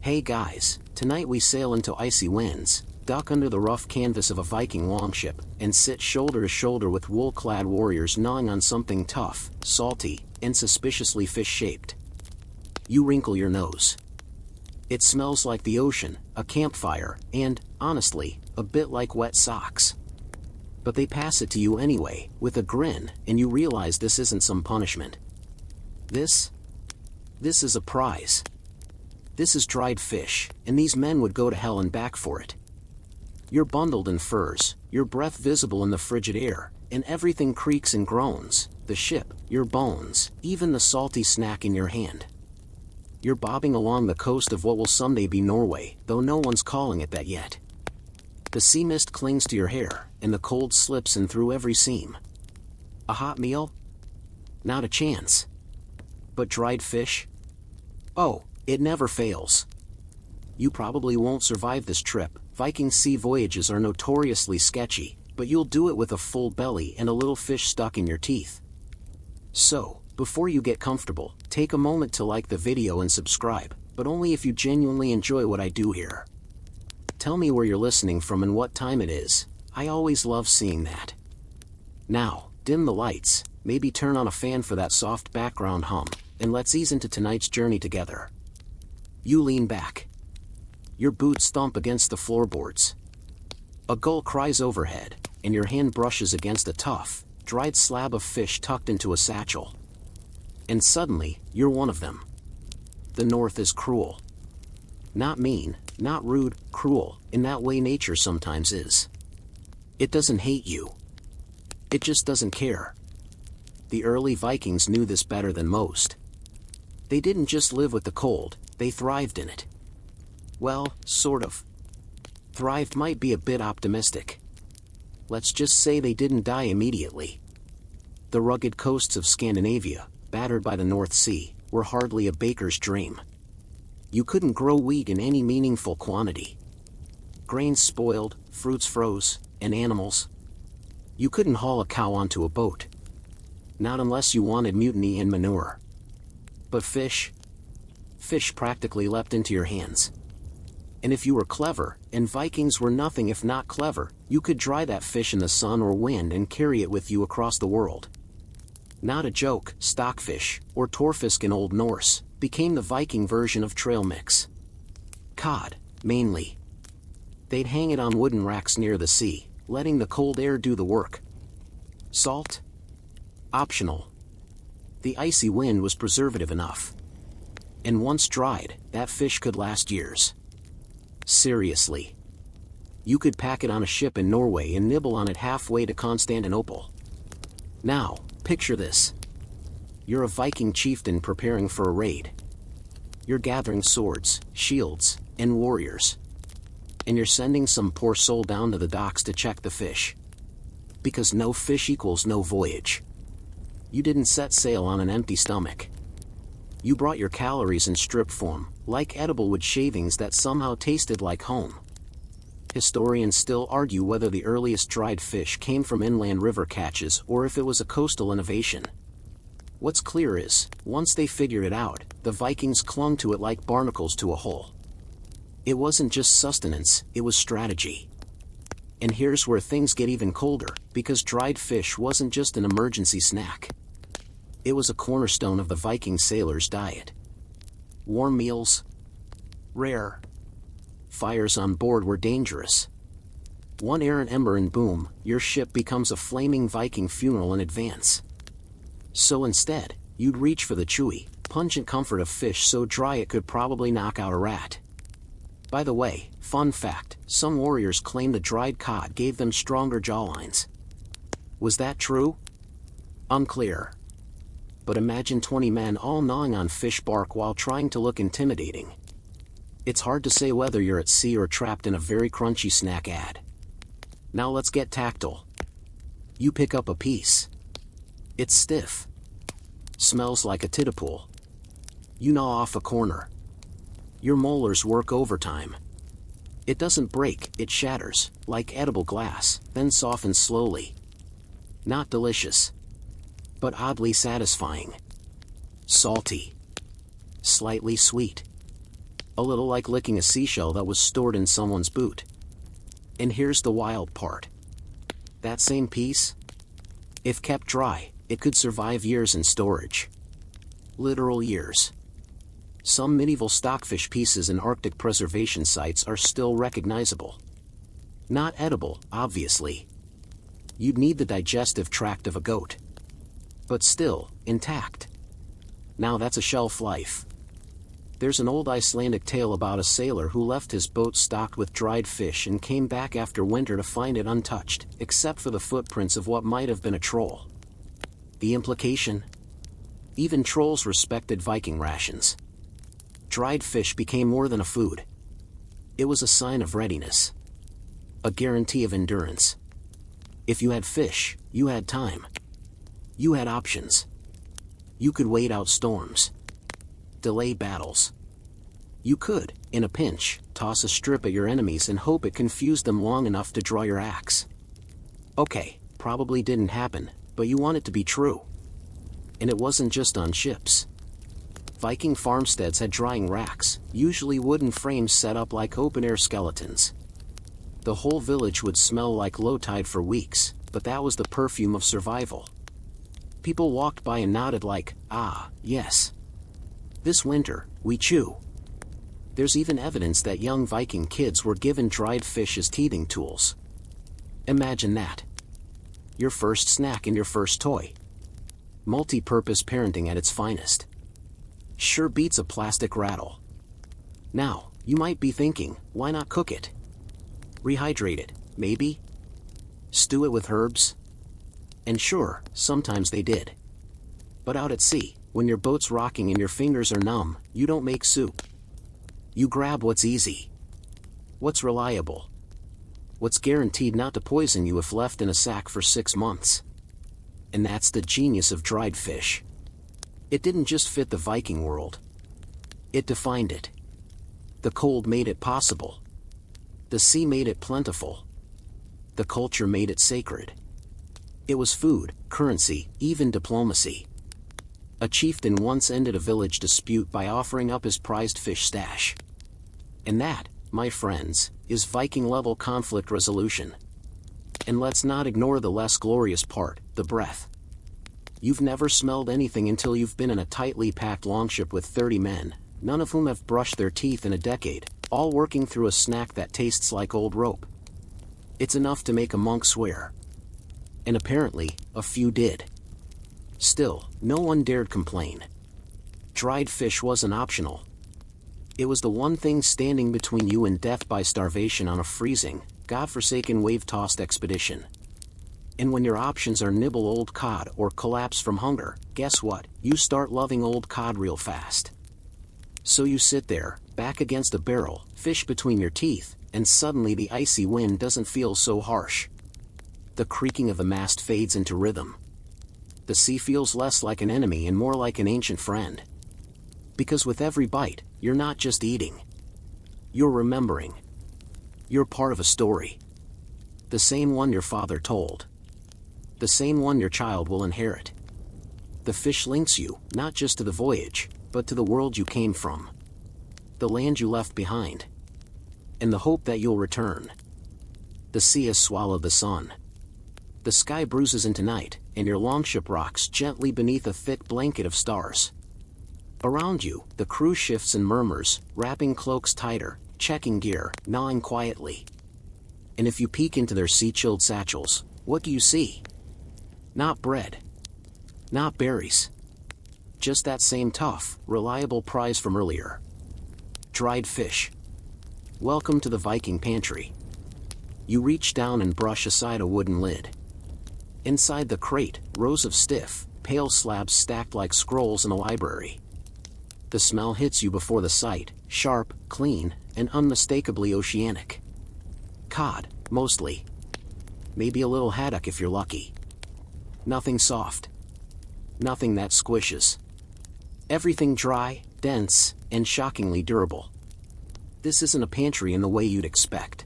Hey guys, tonight we sail into icy winds, dock under the rough canvas of a Viking longship, and sit shoulder to shoulder with wool-clad warriors gnawing on something tough, salty, and suspiciously fish-shaped. You wrinkle your nose. It smells like the ocean, a campfire, and, honestly, a bit like wet socks. But they pass it to you anyway, with a grin, and you realize this isn't some punishment. This is a prize. This is dried fish, and these men would go to hell and back for it. You're bundled in furs, your breath visible in the frigid air, and everything creaks and groans, the ship, your bones, even the salty snack in your hand. You're bobbing along the coast of what will someday be Norway, though no one's calling it that yet. The sea mist clings to your hair, and the cold slips in through every seam. A hot meal? Not a chance. But dried fish? Oh, it never fails. You probably won't survive this trip. Viking sea voyages are notoriously sketchy, but you'll do it with a full belly and a little fish stuck in your teeth. So, before you get comfortable, take a moment to like the video and subscribe, but only if you genuinely enjoy what I do here. Tell me where you're listening from and what time it is. I always love seeing that. Now, dim the lights, maybe turn on a fan for that soft background hum, and let's ease into tonight's journey together. You lean back. Your boots thump against the floorboards. A gull cries overhead, and your hand brushes against a tough, dried slab of fish tucked into a satchel. And suddenly, you're one of them. The North is cruel. Not mean, not rude, cruel, in that way nature sometimes is. It doesn't hate you. It just doesn't care. The early Vikings knew this better than most. They didn't just live with the cold, they thrived in it. Well, sort of. Thrived might be a bit optimistic. Let's just say they didn't die immediately. The rugged coasts of Scandinavia, battered by the North Sea, were hardly a baker's dream. You couldn't grow wheat in any meaningful quantity. Grains spoiled, fruits froze, and animals. You couldn't haul a cow onto a boat. Not unless you wanted mutiny and manure. But fish practically leapt into your hands. And if you were clever, and Vikings were nothing if not clever, you could dry that fish in the sun or wind and carry it with you across the world. Not a joke, stockfish, or torfisk in Old Norse, became the Viking version of trail mix. Cod, mainly. They'd hang it on wooden racks near the sea, letting the cold air do the work. Salt? Optional. The icy wind was preservative enough. And once dried, that fish could last years. Seriously. You could pack it on a ship in Norway and nibble on it halfway to Constantinople. Now, picture this. You're a Viking chieftain preparing for a raid. You're gathering swords, shields, and warriors. And you're sending some poor soul down to the docks to check the fish. Because no fish equals no voyage. You didn't set sail on an empty stomach. You brought your calories in strip form, like edible wood shavings that somehow tasted like home. Historians still argue whether the earliest dried fish came from inland river catches or if it was a coastal innovation. What's clear is, once they figured it out, the Vikings clung to it like barnacles to a hole. It wasn't just sustenance, it was strategy. And here's where things get even colder, because dried fish wasn't just an emergency snack. It was a cornerstone of the Viking sailor's diet. Warm meals? Rare. Fires on board were dangerous. One errant ember and boom, your ship becomes a flaming Viking funeral in advance. So instead, you'd reach for the chewy, pungent comfort of fish so dry it could probably knock out a rat. By the way, fun fact, some warriors claim the dried cod gave them stronger jawlines. Was that true? Unclear. But imagine 20 men all gnawing on fish bark while trying to look intimidating. It's hard to say whether you're at sea or trapped in a very crunchy snack ad. Now let's get tactile. You pick up a piece. It's stiff. Smells like a titterpool. You gnaw off a corner. Your molars work overtime. It doesn't break, it shatters, like edible glass, then softens slowly. Not delicious. But oddly satisfying. Salty. Slightly sweet. A little like licking a seashell that was stored in someone's boot. And here's the wild part. That same piece? If kept dry, it could survive years in storage. Literal years. Some medieval stockfish pieces in Arctic preservation sites are still recognizable. Not edible, obviously. You'd need the digestive tract of a goat. But still, intact. Now that's a shelf life. There's an old Icelandic tale about a sailor who left his boat stocked with dried fish and came back after winter to find it untouched, except for the footprints of what might have been a troll. The implication? Even trolls respected Viking rations. Dried fish became more than a food. It was a sign of readiness. A guarantee of endurance. If you had fish, you had time. You had options. You could wait out storms. Delay battles. You could, in a pinch, toss a strip at your enemies and hope it confused them long enough to draw your axe. Okay, probably didn't happen, but you want it to be true. And it wasn't just on ships. Viking farmsteads had drying racks, usually wooden frames set up like open-air skeletons. The whole village would smell like low tide for weeks, but that was the perfume of survival. People walked by and nodded like, ah, yes. This winter, we chew. There's even evidence that young Viking kids were given dried fish as teething tools. Imagine that. Your first snack and your first toy. Multi-purpose parenting at its finest. Sure beats a plastic rattle. Now, you might be thinking, why not cook it? Rehydrate it, maybe? Stew it with herbs? And sure, sometimes they did. But out at sea, when your boat's rocking and your fingers are numb, you don't make soup. You grab what's easy. What's reliable. What's guaranteed not to poison you if left in a sack for 6 months. And that's the genius of dried fish. It didn't just fit the Viking world. It defined it. The cold made it possible. The sea made it plentiful. The culture made it sacred. It was food, currency, even diplomacy. A chieftain once ended a village dispute by offering up his prized fish stash. And that, my friends, is Viking-level conflict resolution. And let's not ignore the less glorious part, the breath. You've never smelled anything until you've been in a tightly packed longship with 30 men, none of whom have brushed their teeth in a decade, all working through a snack that tastes like old rope. It's enough to make a monk swear. And apparently, a few did. Still, no one dared complain. Dried fish wasn't optional. It was the one thing standing between you and death by starvation on a freezing, godforsaken wave-tossed expedition. And when your options are nibble old cod or collapse from hunger, guess what? You start loving old cod real fast. So you sit there, back against a barrel, fish between your teeth, and suddenly the icy wind doesn't feel so harsh. The creaking of the mast fades into rhythm. The sea feels less like an enemy and more like an ancient friend. Because with every bite, you're not just eating. You're remembering. You're part of a story. The same one your father told. The same one your child will inherit. The fish links you, not just to the voyage, but to the world you came from. The land you left behind. And the hope that you'll return. The sea has swallowed the sun. The sky bruises into night, and your longship rocks gently beneath a thick blanket of stars. Around you, the crew shifts and murmurs, wrapping cloaks tighter, checking gear, gnawing quietly. And if you peek into their sea-chilled satchels, what do you see? Not bread. Not berries. Just that same tough, reliable prize from earlier. Dried fish. Welcome to the Viking pantry. You reach down and brush aside a wooden lid. Inside the crate, rows of stiff, pale slabs stacked like scrolls in a library. The smell hits you before the sight, sharp, clean, and unmistakably oceanic. Cod, mostly. Maybe a little haddock if you're lucky. Nothing soft. Nothing that squishes. Everything dry, dense, and shockingly durable. This isn't a pantry in the way you'd expect.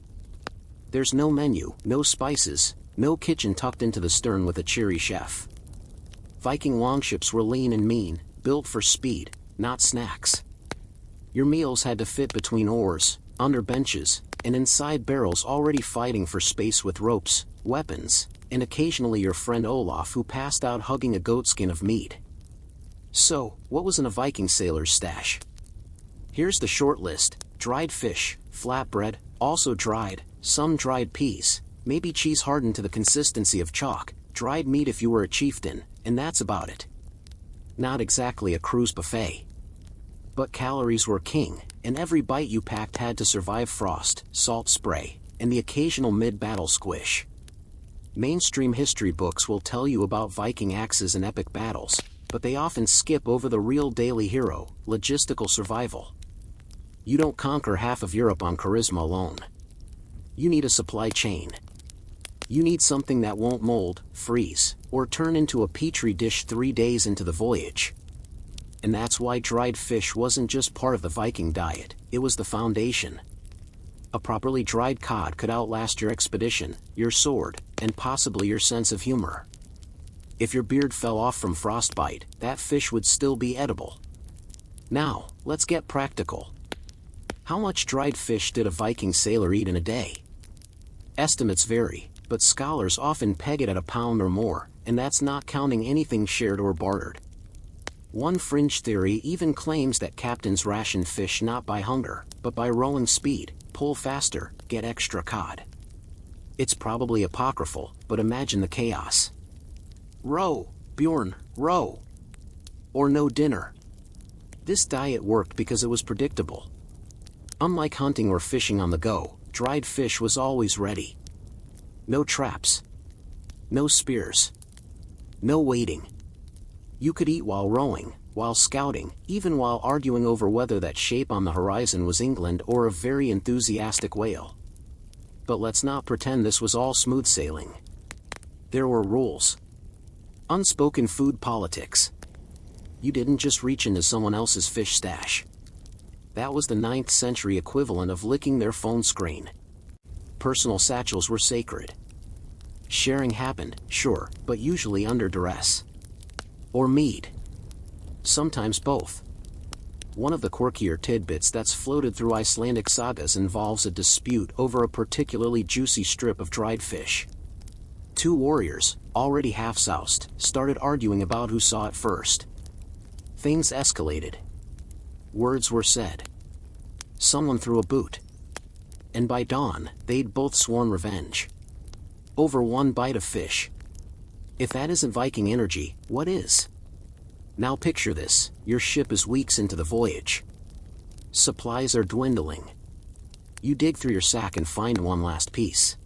There's no menu, no spices, no kitchen tucked into the stern with a cheery chef. Viking longships were lean and mean, built for speed, not snacks. Your meals had to fit between oars, under benches, and inside barrels already fighting for space with ropes, weapons, and occasionally your friend Olaf who passed out hugging a goatskin of mead. So, what was in a Viking sailor's stash? Here's the short list: dried fish, flatbread, also dried, some dried peas, maybe cheese hardened to the consistency of chalk, dried meat if you were a chieftain, and that's about it. Not exactly a cruise buffet. But calories were king, and every bite you packed had to survive frost, salt spray, and the occasional mid-battle squish. Mainstream history books will tell you about Viking axes and epic battles, but they often skip over the real daily hero, logistical survival. You don't conquer half of Europe on charisma alone. You need a supply chain. You need something that won't mold, freeze, or turn into a petri dish 3 days into the voyage. And that's why dried fish wasn't just part of the Viking diet, it was the foundation. A properly dried cod could outlast your expedition, your sword, and possibly your sense of humor. If your beard fell off from frostbite, that fish would still be edible. Now, let's get practical. How much dried fish did a Viking sailor eat in a day? Estimates vary, but scholars often peg it at a pound or more, and that's not counting anything shared or bartered. One fringe theory even claims that captains rationed fish not by hunger, but by rolling speed: pull faster, get extra cod. It's probably apocryphal, but imagine the chaos. Row, Bjorn, row. Or no dinner. This diet worked because it was predictable. Unlike hunting or fishing on the go, dried fish was always ready. No traps. No spears. No waiting. You could eat while rowing, while scouting, even while arguing over whether that shape on the horizon was England or a very enthusiastic whale. But let's not pretend this was all smooth sailing. There were rules. Unspoken food politics. You didn't just reach into someone else's fish stash. That was the 9th century equivalent of licking their phone screen. Personal satchels were sacred. Sharing happened, sure, but usually under duress. Or mead. Sometimes both. One of the quirkier tidbits that's floated through Icelandic sagas involves a dispute over a particularly juicy strip of dried fish. Two warriors, already half-soused, started arguing about who saw it first. Things escalated. Words were said. Someone threw a boot. And by dawn, they'd both sworn revenge. Over one bite of fish. If that isn't Viking energy, what is? Now picture this: your ship is weeks into the voyage. Supplies are dwindling. You dig through your sack and find one last piece.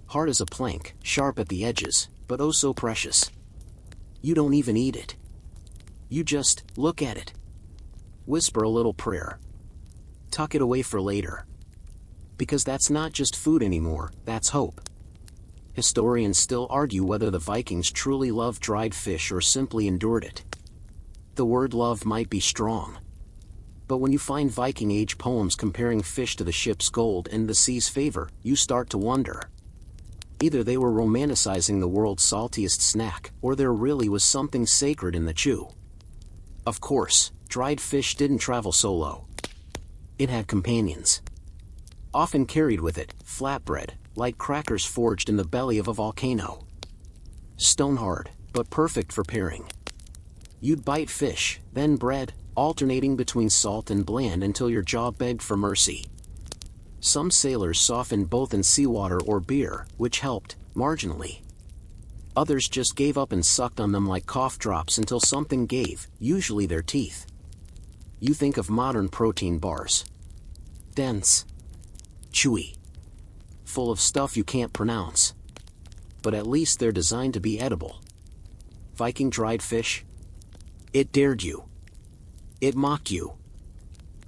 Hard as a plank, sharp at the edges, but oh so precious. You don't even eat it. You just look at it. Whisper a little prayer. Tuck it away for later. Because that's not just food anymore, that's hope. Historians still argue whether the Vikings truly loved dried fish or simply endured it. The word love might be strong. But when you find Viking Age poems comparing fish to the ship's gold and the sea's favor, you start to wonder. Either they were romanticizing the world's saltiest snack, or there really was something sacred in the chew. Of course, dried fish didn't travel solo. It had companions. Often carried with it, flatbread, like crackers forged in the belly of a volcano. Stone hard, but perfect for pairing. You'd bite fish, then bread, alternating between salt and bland until your jaw begged for mercy. Some sailors softened both in seawater or beer, which helped, marginally. Others just gave up and sucked on them like cough drops until something gave, usually their teeth. You think of modern protein bars. Dense. Chewy. Full of stuff you can't pronounce. But at least they're designed to be edible. Viking dried fish? It dared you. It mocked you.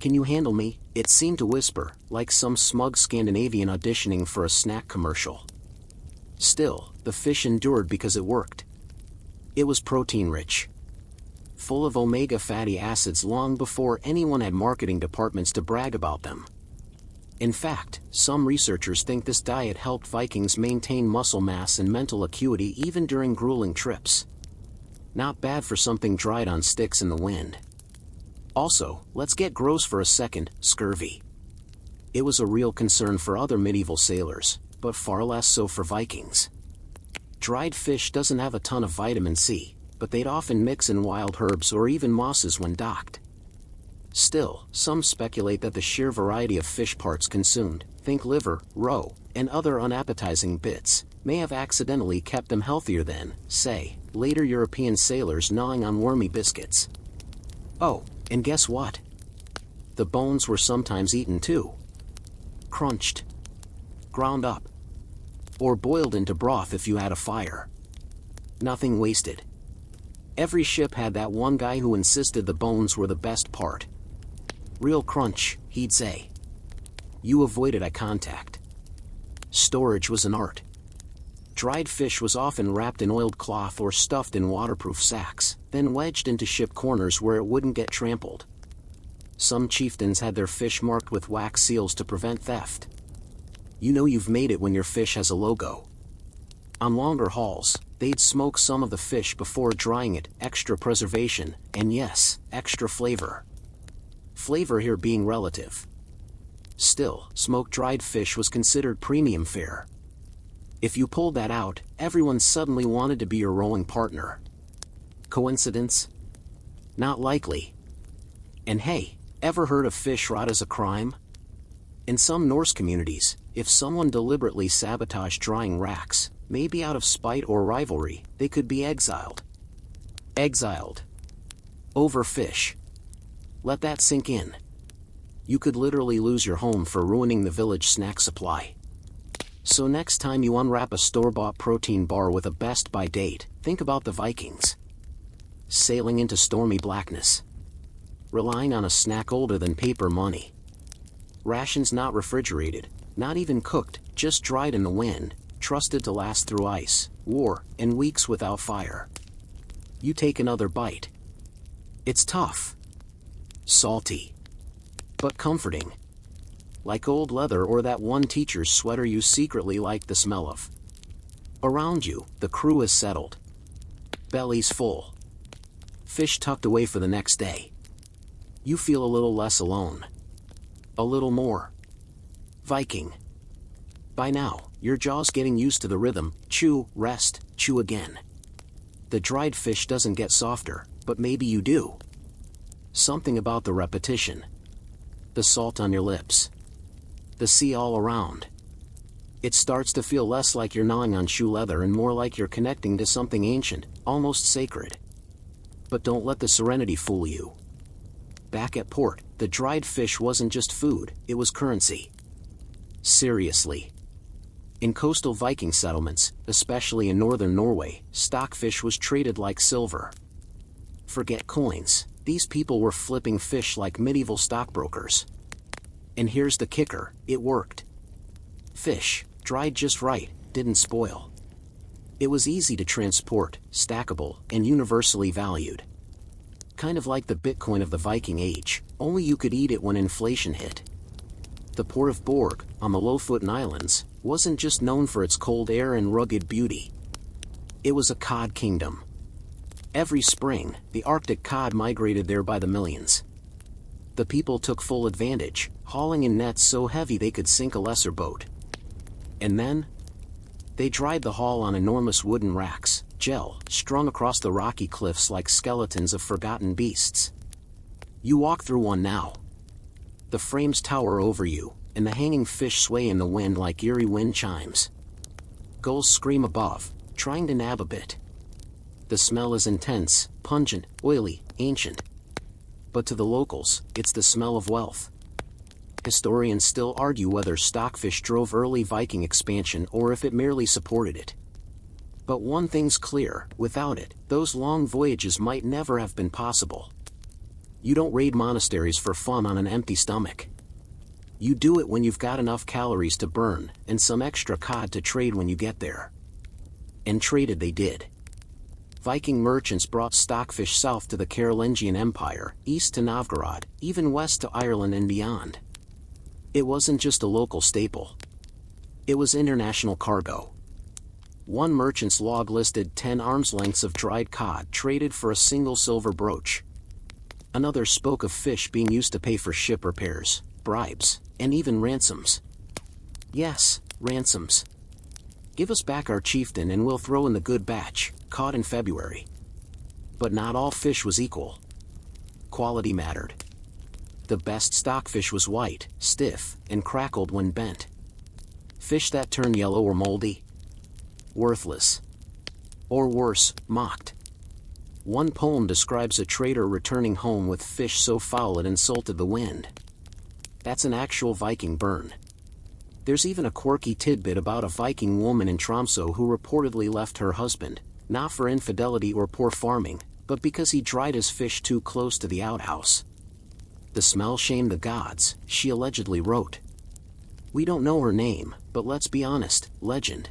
Can you handle me? It seemed to whisper, like some smug Scandinavian auditioning for a snack commercial. Still, the fish endured because it worked. It was protein-rich. Full of omega fatty acids long before anyone had marketing departments to brag about them. In fact, some researchers think this diet helped Vikings maintain muscle mass and mental acuity even during grueling trips. Not bad for something dried on sticks in the wind. Also, let's get gross for a second, scurvy. It was a real concern for other medieval sailors, but far less so for Vikings. Dried fish doesn't have a ton of vitamin C, but they'd often mix in wild herbs or even mosses when docked. Still, some speculate that the sheer variety of fish parts consumed, think liver, roe, and other unappetizing bits, may have accidentally kept them healthier than, say, later European sailors gnawing on wormy biscuits. Oh, and guess what? The bones were sometimes eaten too. Crunched. Ground up. Or boiled into broth if you had a fire. Nothing wasted. Every ship had that one guy who insisted the bones were the best part. Real crunch, he'd say. You avoided eye contact. Storage was an art. Dried fish was often wrapped in oiled cloth or stuffed in waterproof sacks, then wedged into ship corners where it wouldn't get trampled. Some chieftains had their fish marked with wax seals to prevent theft. You know you've made it when your fish has a logo. On longer hauls, they'd smoke some of the fish before drying it, extra preservation, and yes, extra flavor. Flavor here being relative. Still, smoked dried fish was considered premium fare. If you pulled that out, everyone suddenly wanted to be your rowing partner. Coincidence? Not likely. And hey, ever heard of fish rot as a crime? In some Norse communities, if someone deliberately sabotaged drying racks, maybe out of spite or rivalry, they could be exiled. Exiled. Over fish. Let that sink in. You could literally lose your home for ruining the village snack supply. So next time you unwrap a store-bought protein bar with a best by date, think about the Vikings. Sailing into stormy blackness. Relying on a snack older than paper money. Rations not refrigerated, not even cooked, just dried in the wind, trusted to last through ice, war, and weeks without fire. You take another bite. It's tough. Salty. But comforting. Like old leather or that one teacher's sweater you secretly like the smell of. Around you, the crew is settled. Bellies full. Fish tucked away for the next day. You feel a little less alone. A little more Viking. By now, your jaw's getting used to the rhythm, chew, rest, chew again. The dried fish doesn't get softer, but maybe you do. Something about the repetition. The salt on your lips. The sea all around. It starts to feel less like you're gnawing on shoe leather and more like you're connecting to something ancient, almost sacred. But don't let the serenity fool you. Back at port, the dried fish wasn't just food, it was currency. Seriously. In coastal Viking settlements, especially in northern Norway, stockfish was traded like silver. Forget coins, these people were flipping fish like medieval stockbrokers. And here's the kicker, it worked. Fish, dried just right, didn't spoil. It was easy to transport, stackable, and universally valued. Kind of like the Bitcoin of the Viking Age, only you could eat it when inflation hit. The port of Borg, on the Lofoten Islands, wasn't just known for its cold air and rugged beauty. It was a cod kingdom. Every spring, the Arctic cod migrated there by the millions. The people took full advantage, hauling in nets so heavy they could sink a lesser boat. And then? They dried the haul on enormous wooden racks, gel, strung across the rocky cliffs like skeletons of forgotten beasts. You walk through one now. The frames tower over you, and the hanging fish sway in the wind like eerie wind chimes. Gulls scream above, trying to nab a bit. The smell is intense, pungent, oily, ancient. But to the locals, it's the smell of wealth. Historians still argue whether stockfish drove early Viking expansion or if it merely supported it. But one thing's clear, without it, those long voyages might never have been possible. You don't raid monasteries for fun on an empty stomach. You do it when you've got enough calories to burn, and some extra cod to trade when you get there. And traded they did. Viking merchants brought stockfish south to the Carolingian Empire, east to Novgorod, even west to Ireland and beyond. It wasn't just a local staple. It was international cargo. One merchant's log listed 10 arms lengths of dried cod traded for a single silver brooch. Another spoke of fish being used to pay for ship repairs, bribes, and even ransoms. Yes, ransoms. Give us back our chieftain and we'll throw in the good batch, caught in February. But not all fish was equal. Quality mattered. The best stockfish was white, stiff, and crackled when bent. Fish that turned yellow or moldy? Worthless. Or worse, mocked. One poem describes a trader returning home with fish so foul it insulted the wind. That's an actual Viking burn. There's even a quirky tidbit about a Viking woman in Tromsø who reportedly left her husband, not for infidelity or poor farming, but because he dried his fish too close to the outhouse. The smell shamed the gods, she allegedly wrote. We don't know her name, but let's be honest, legend.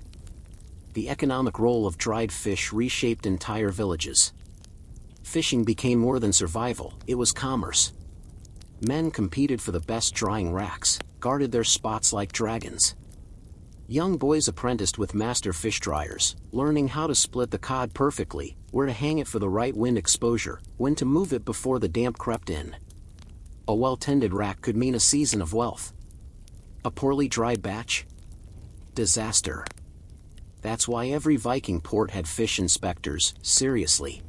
The economic role of dried fish reshaped entire villages. Fishing became more than survival, it was commerce. Men competed for the best drying racks, guarded their spots like dragons. Young boys apprenticed with master fish dryers, learning how to split the cod perfectly, where to hang it for the right wind exposure, when to move it before the damp crept in. A well-tended rack could mean a season of wealth. A poorly dried batch? Disaster. That's why every Viking port had fish inspectors, seriously.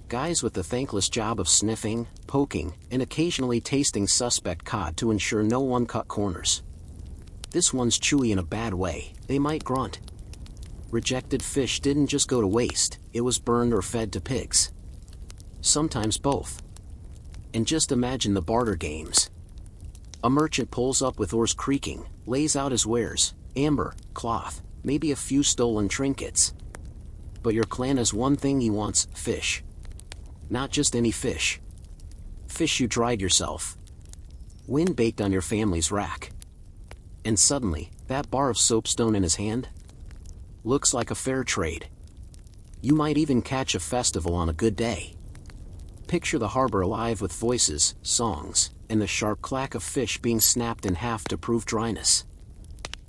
Guys with the thankless job of sniffing, poking, and occasionally tasting suspect cod to ensure no one cut corners. This one's chewy in a bad way, they might grunt. Rejected fish didn't just go to waste, it was burned or fed to pigs. Sometimes both. And just imagine the barter games. A merchant pulls up with oars creaking, lays out his wares, amber, cloth, maybe a few stolen trinkets. But your clan has one thing he wants, fish. Not just any fish. Fish you dried yourself. Wind baked on your family's rack. And suddenly, that bar of soapstone in his hand? Looks like a fair trade. You might even catch a festival on a good day. Picture the harbor alive with voices, songs, and the sharp clack of fish being snapped in half to prove dryness.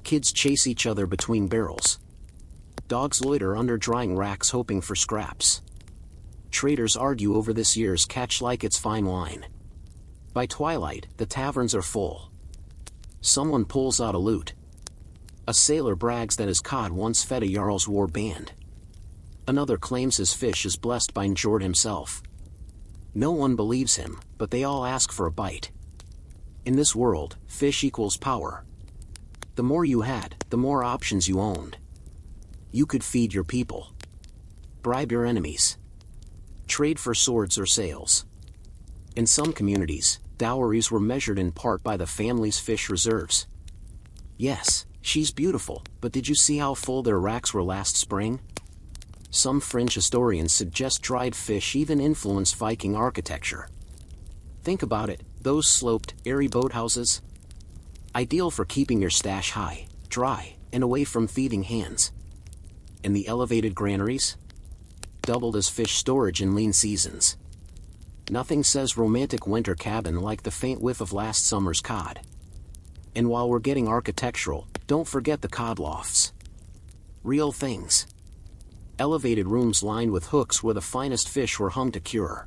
Kids chase each other between barrels. Dogs loiter under drying racks hoping for scraps. Traders argue over this year's catch like it's fine wine. By twilight, the taverns are full. Someone pulls out a lute. A sailor brags that his cod once fed a Jarl's war band. Another claims his fish is blessed by Njord himself. No one believes him, but they all ask for a bite. In this world, fish equals power. The more you had, the more options you owned. You could feed your people. Bribe your enemies. Trade for swords or sails. In some communities, dowries were measured in part by the family's fish reserves. Yes, she's beautiful, but did you see how full their racks were last spring? Some fringe historians suggest dried fish even influenced Viking architecture. Think about it, those sloped, airy boathouses? Ideal for keeping your stash high, dry, and away from thieving hands. And the elevated granaries? Doubled as fish storage in lean seasons. Nothing says romantic winter cabin like the faint whiff of last summer's cod. And while we're getting architectural, don't forget the cod lofts. Real things. Elevated rooms lined with hooks where the finest fish were hung to cure.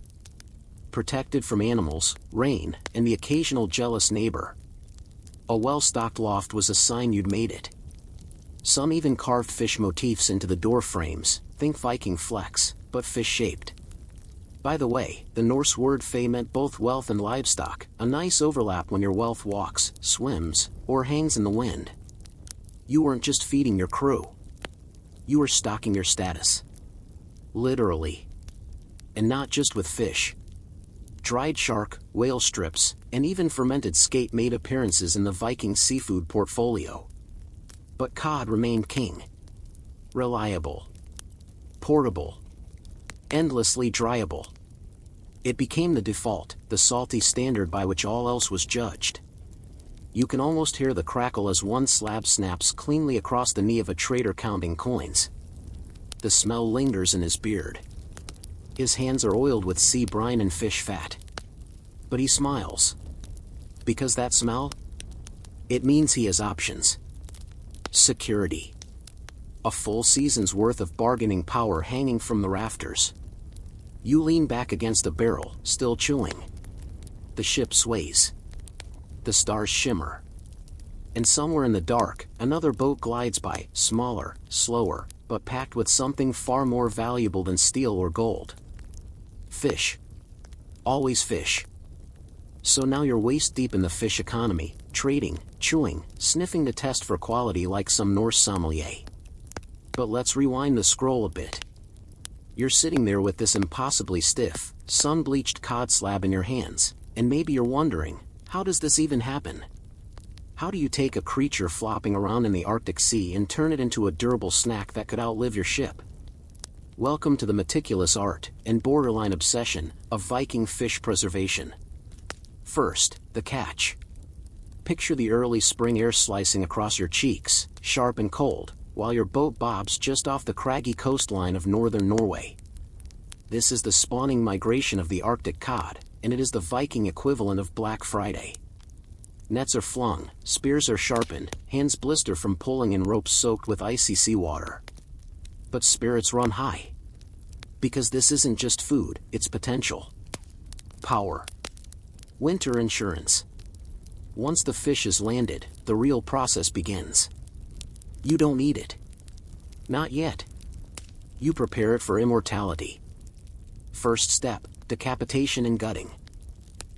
Protected from animals, rain, and the occasional jealous neighbor. A well-stocked loft was a sign you'd made it. Some even carved fish motifs into the door frames, think Viking flex, but fish-shaped. By the way, the Norse word fe meant both wealth and livestock, a nice overlap when your wealth walks, swims, or hangs in the wind. You weren't just feeding your crew. You were stocking your status. Literally. And not just with fish. Dried shark, whale strips, and even fermented skate made appearances in the Viking seafood portfolio. But cod remained king. Reliable. Portable. Endlessly dryable. It became the default, the salty standard by which all else was judged. You can almost hear the crackle as one slab snaps cleanly across the knee of a trader counting coins. The smell lingers in his beard. His hands are oiled with sea brine and fish fat. But he smiles. Because that smell? It means he has options. Security. A full season's worth of bargaining power hanging from the rafters. You lean back against a barrel, still chewing. the ship sways. The stars shimmer. And somewhere in the dark, another boat glides by, smaller, slower, but packed with something far more valuable than steel or gold. Fish. Always fish. So now you're waist deep in the fish economy, trading, chewing, sniffing to test for quality like some Norse sommelier. But let's rewind the scroll a bit. You're sitting there with this impossibly stiff, sun-bleached cod slab in your hands, and maybe you're wondering, how does this even happen? How do you take a creature flopping around in the Arctic Sea and turn it into a durable snack that could outlive your ship? Welcome to the meticulous art, and borderline obsession, of Viking fish preservation. First, the catch. Picture the early spring air slicing across your cheeks, sharp and cold, while your boat bobs just off the craggy coastline of northern Norway. This is the spawning migration of the Arctic cod, and it is the Viking equivalent of Black Friday. Nets are flung, spears are sharpened, hands blister from pulling in ropes soaked with icy seawater. But spirits run high. Because this isn't just food, it's potential. Power. Winter insurance. Once the fish is landed, the real process begins. You don't eat it. Not yet. You prepare it for immortality. First step, decapitation and gutting.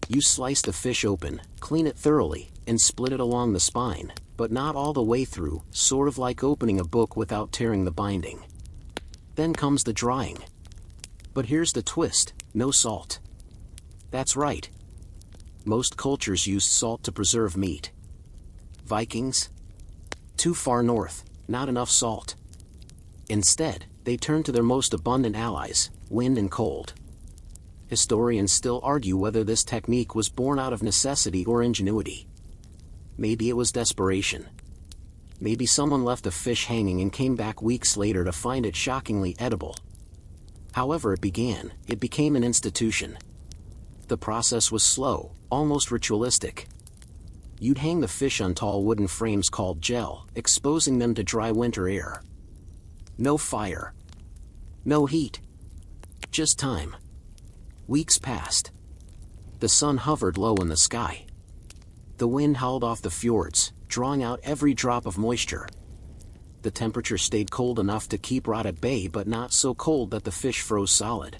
You slice the fish open, clean it thoroughly, and split it along the spine, but not all the way through, sort of like opening a book without tearing the binding. Then comes the drying. But here's the twist, no salt. That's right. Most cultures used salt to preserve meat. Vikings? Too far north, not enough salt. Instead, they turned to their most abundant allies, wind and cold. Historians still argue whether this technique was born out of necessity or ingenuity. Maybe it was desperation. Maybe someone left a fish hanging and came back weeks later to find it shockingly edible. However it became an institution. The process was slow, almost ritualistic. You'd hang the fish on tall wooden frames called gel, exposing them to dry winter air. No fire. No heat. Just time. Weeks passed. The sun hovered low in the sky. The wind howled off the fjords, drawing out every drop of moisture. The temperature stayed cold enough to keep rot at bay, but not so cold that the fish froze solid.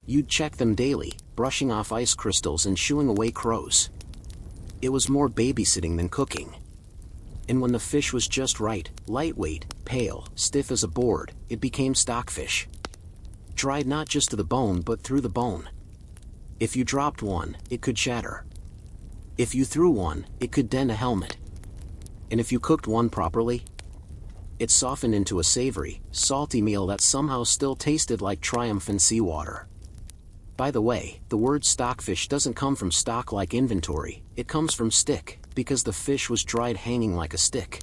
You'd check them daily, brushing off ice crystals and shooing away crows. It was more babysitting than cooking. And when the fish was just right, lightweight, pale, stiff as a board, it became stockfish. Dried not just to the bone but through the bone. If you dropped one, it could shatter. If you threw one, it could dent a helmet. And if you cooked one properly, it softened into a savory, salty meal that somehow still tasted like triumphant seawater. By the way, the word stockfish doesn't come from stock like inventory, it comes from stick, because the fish was dried hanging like a stick.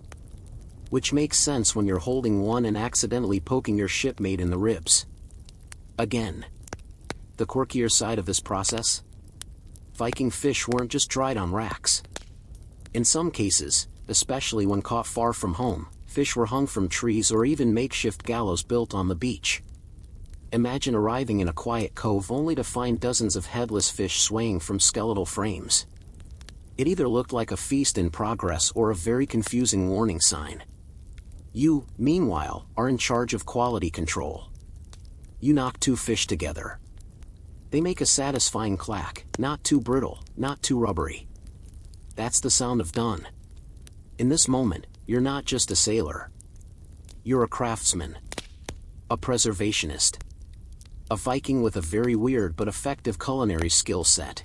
Which makes sense when you're holding one and accidentally poking your shipmate in the ribs. Again. The quirkier side of this process? Viking fish weren't just dried on racks. In some cases, especially when caught far from home, fish were hung from trees or even makeshift gallows built on the beach. Imagine arriving in a quiet cove only to find dozens of headless fish swaying from skeletal frames. It either looked like a feast in progress or a very confusing warning sign. You, meanwhile, are in charge of quality control. You knock two fish together. They make a satisfying clack, not too brittle, not too rubbery. That's the sound of done. In this moment, you're not just a sailor. You're a craftsman. A preservationist. A Viking with a very weird but effective culinary skill set.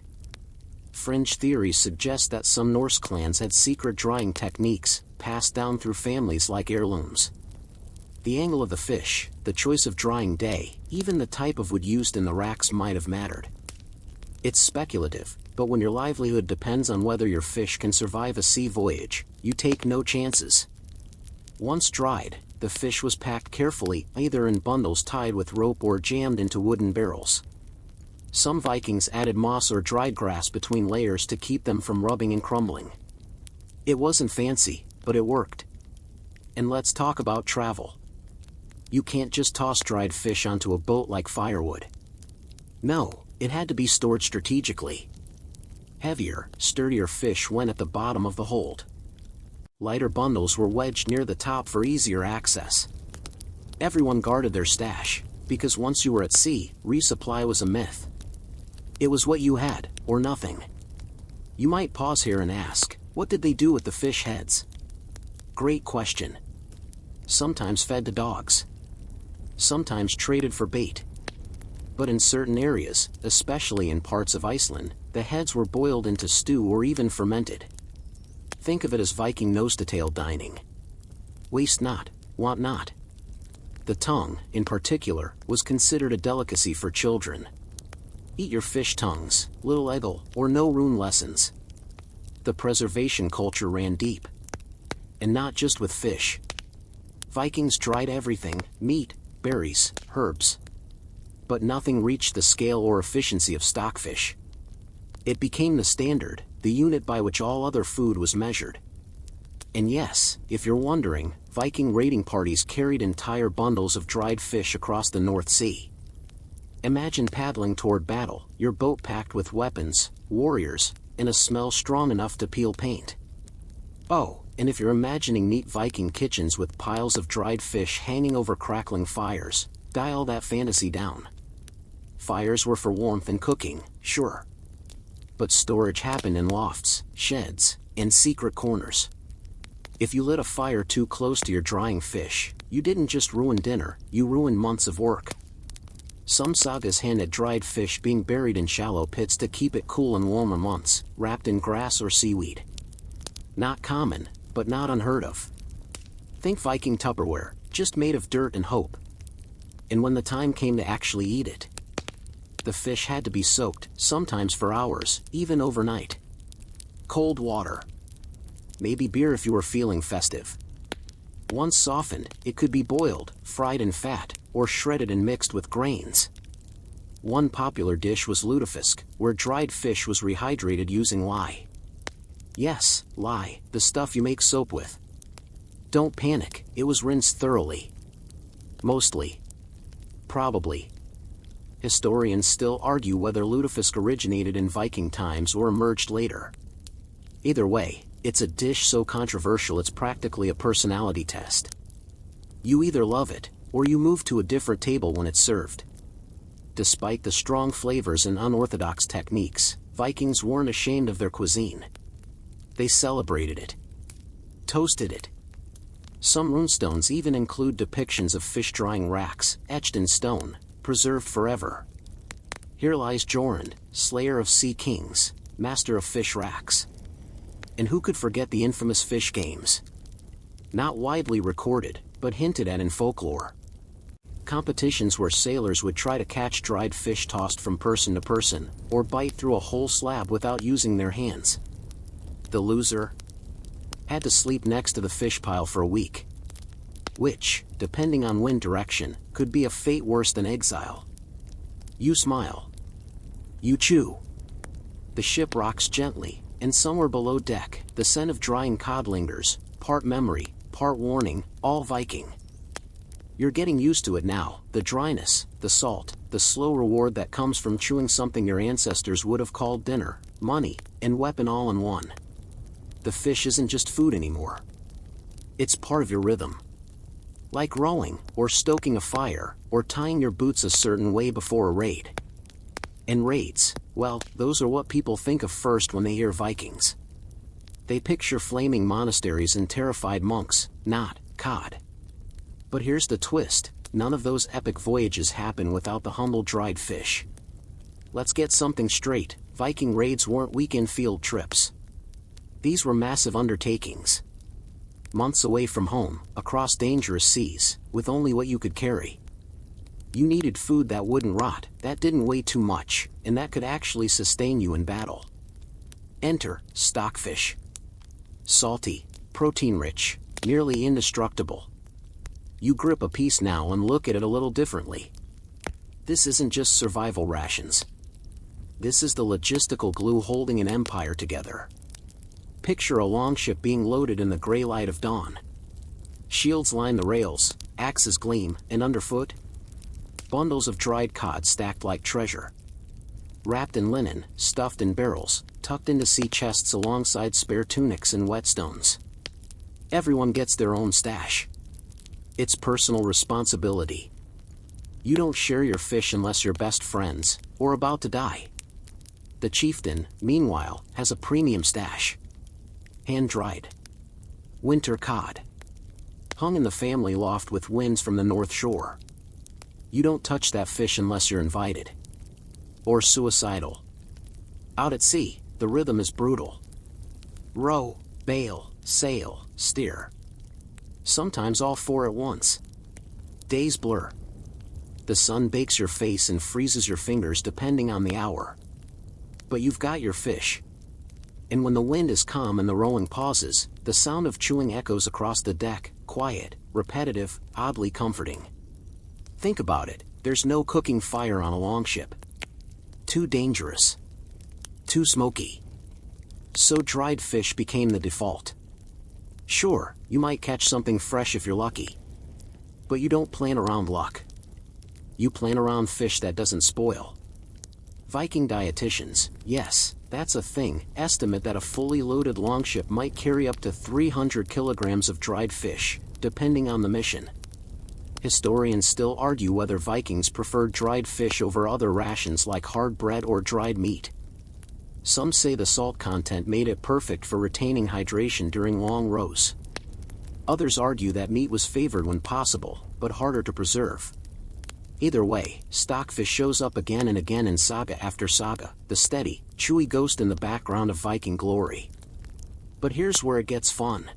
Fringe theories suggest that some Norse clans had secret drying techniques, passed down through families like heirlooms. The angle of the fish, the choice of drying day, even the type of wood used in the racks might have mattered. It's speculative, but when your livelihood depends on whether your fish can survive a sea voyage, you take no chances. Once dried, the fish was packed carefully, either in bundles tied with rope or jammed into wooden barrels. Some Vikings added moss or dried grass between layers to keep them from rubbing and crumbling. It wasn't fancy, but it worked. And let's talk about travel. You can't just toss dried fish onto a boat like firewood. No, it had to be stored strategically. Heavier, sturdier fish went at the bottom of the hold. Lighter bundles were wedged near the top for easier access. Everyone guarded their stash, because once you were at sea, resupply was a myth. It was what you had, or nothing. You might pause here and ask, what did they do with the fish heads? Great question. Sometimes fed to dogs. Sometimes traded for bait. But in certain areas, especially in parts of Iceland, the heads were boiled into stew or even fermented. Think of it as Viking nose-to-tail dining. Waste not, want not. The tongue, in particular, was considered a delicacy for children. Eat your fish tongues, little Egil, or no rune lessons. The preservation culture ran deep. And not just with fish. Vikings dried everything, meat, berries, herbs. But nothing reached the scale or efficiency of stockfish. It became the standard, the unit by which all other food was measured. And yes, if you're wondering, Viking raiding parties carried entire bundles of dried fish across the North Sea. Imagine paddling toward battle, your boat packed with weapons, warriors, and a smell strong enough to peel paint. Oh, and if you're imagining neat Viking kitchens with piles of dried fish hanging over crackling fires, dial that fantasy down. Fires were for warmth and cooking, sure. But storage happened in lofts, sheds, and secret corners. If you lit a fire too close to your drying fish, you didn't just ruin dinner, you ruined months of work. Some sagas hint at dried fish being buried in shallow pits to keep it cool in warmer months, wrapped in grass or seaweed. Not common, but not unheard of. Think Viking Tupperware, just made of dirt and hope. And when the time came to actually eat it, the fish had to be soaked, sometimes for hours, even overnight. Cold water. Maybe beer if you were feeling festive. Once softened, it could be boiled, fried in fat, or shredded and mixed with grains. One popular dish was lutefisk, where dried fish was rehydrated using lye. Yes, lye, the stuff you make soap with. Don't panic, it was rinsed thoroughly. Mostly. Probably. Historians still argue whether lutefisk originated in Viking times or emerged later. Either way, it's a dish so controversial it's practically a personality test. You either love it, or you move to a different table when it's served. Despite the strong flavors and unorthodox techniques, Vikings weren't ashamed of their cuisine. They celebrated it. Toasted it. Some runestones even include depictions of fish drying racks, etched in stone, preserved forever. Here lies Jorund, slayer of sea kings, master of fish racks. And who could forget the infamous fish games? Not widely recorded, but hinted at in folklore. Competitions where sailors would try to catch dried fish tossed from person to person, or bite through a whole slab without using their hands. The loser had to sleep next to the fish pile for a week. Which, depending on wind direction, could be a fate worse than exile. You smile. You chew. The ship rocks gently, and somewhere below deck, the scent of drying cod lingers, part memory, part warning, all Viking. You're getting used to it now, the dryness, the salt, the slow reward that comes from chewing something your ancestors would have called dinner, money, and weapon all in one. The fish isn't just food anymore. It's part of your rhythm. Like rowing, or stoking a fire, or tying your boots a certain way before a raid. And raids, well, those are what people think of first when they hear Vikings. They picture flaming monasteries and terrified monks, not cod. But here's the twist, none of those epic voyages happen without the humble dried fish. Let's get something straight, Viking raids weren't weekend field trips. These were massive undertakings. Months away from home, across dangerous seas, with only what you could carry. You needed food that wouldn't rot, that didn't weigh too much, and that could actually sustain you in battle. Enter stockfish. Salty, protein-rich, nearly indestructible. You grip a piece now and look at it a little differently. This isn't just survival rations. This is the logistical glue holding an empire together. Picture a longship being loaded in the gray light of dawn. Shields line the rails, axes gleam, and underfoot, bundles of dried cod stacked like treasure. Wrapped in linen, stuffed in barrels, tucked into sea chests alongside spare tunics and whetstones. Everyone gets their own stash. It's personal responsibility. You don't share your fish unless you're best friends, or about to die. The chieftain, meanwhile, has a premium stash. Hand-dried winter cod, hung in the family loft with winds from the North Shore. You don't touch that fish unless you're invited. Or suicidal. Out at sea, the rhythm is brutal. Row, bail, sail, steer. Sometimes all four at once. Days blur. The sun bakes your face and freezes your fingers depending on the hour. But you've got your fish. And when the wind is calm and the rowing pauses, the sound of chewing echoes across the deck, quiet, repetitive, oddly comforting. Think about it, there's no cooking fire on a longship. Too dangerous. Too smoky. So dried fish became the default. Sure, you might catch something fresh if you're lucky. But you don't plan around luck. You plan around fish that doesn't spoil. Viking dietitians, yes, that's a thing, estimate that a fully loaded longship might carry up to 300 kilograms of dried fish, depending on the mission. Historians still argue whether Vikings preferred dried fish over other rations like hard bread or dried meat. Some say the salt content made it perfect for retaining hydration during long rows. Others argue that meat was favored when possible, but harder to preserve. Either way, stockfish shows up again and again in saga after saga, the steady, chewy ghost in the background of Viking glory. But here's where it gets fun.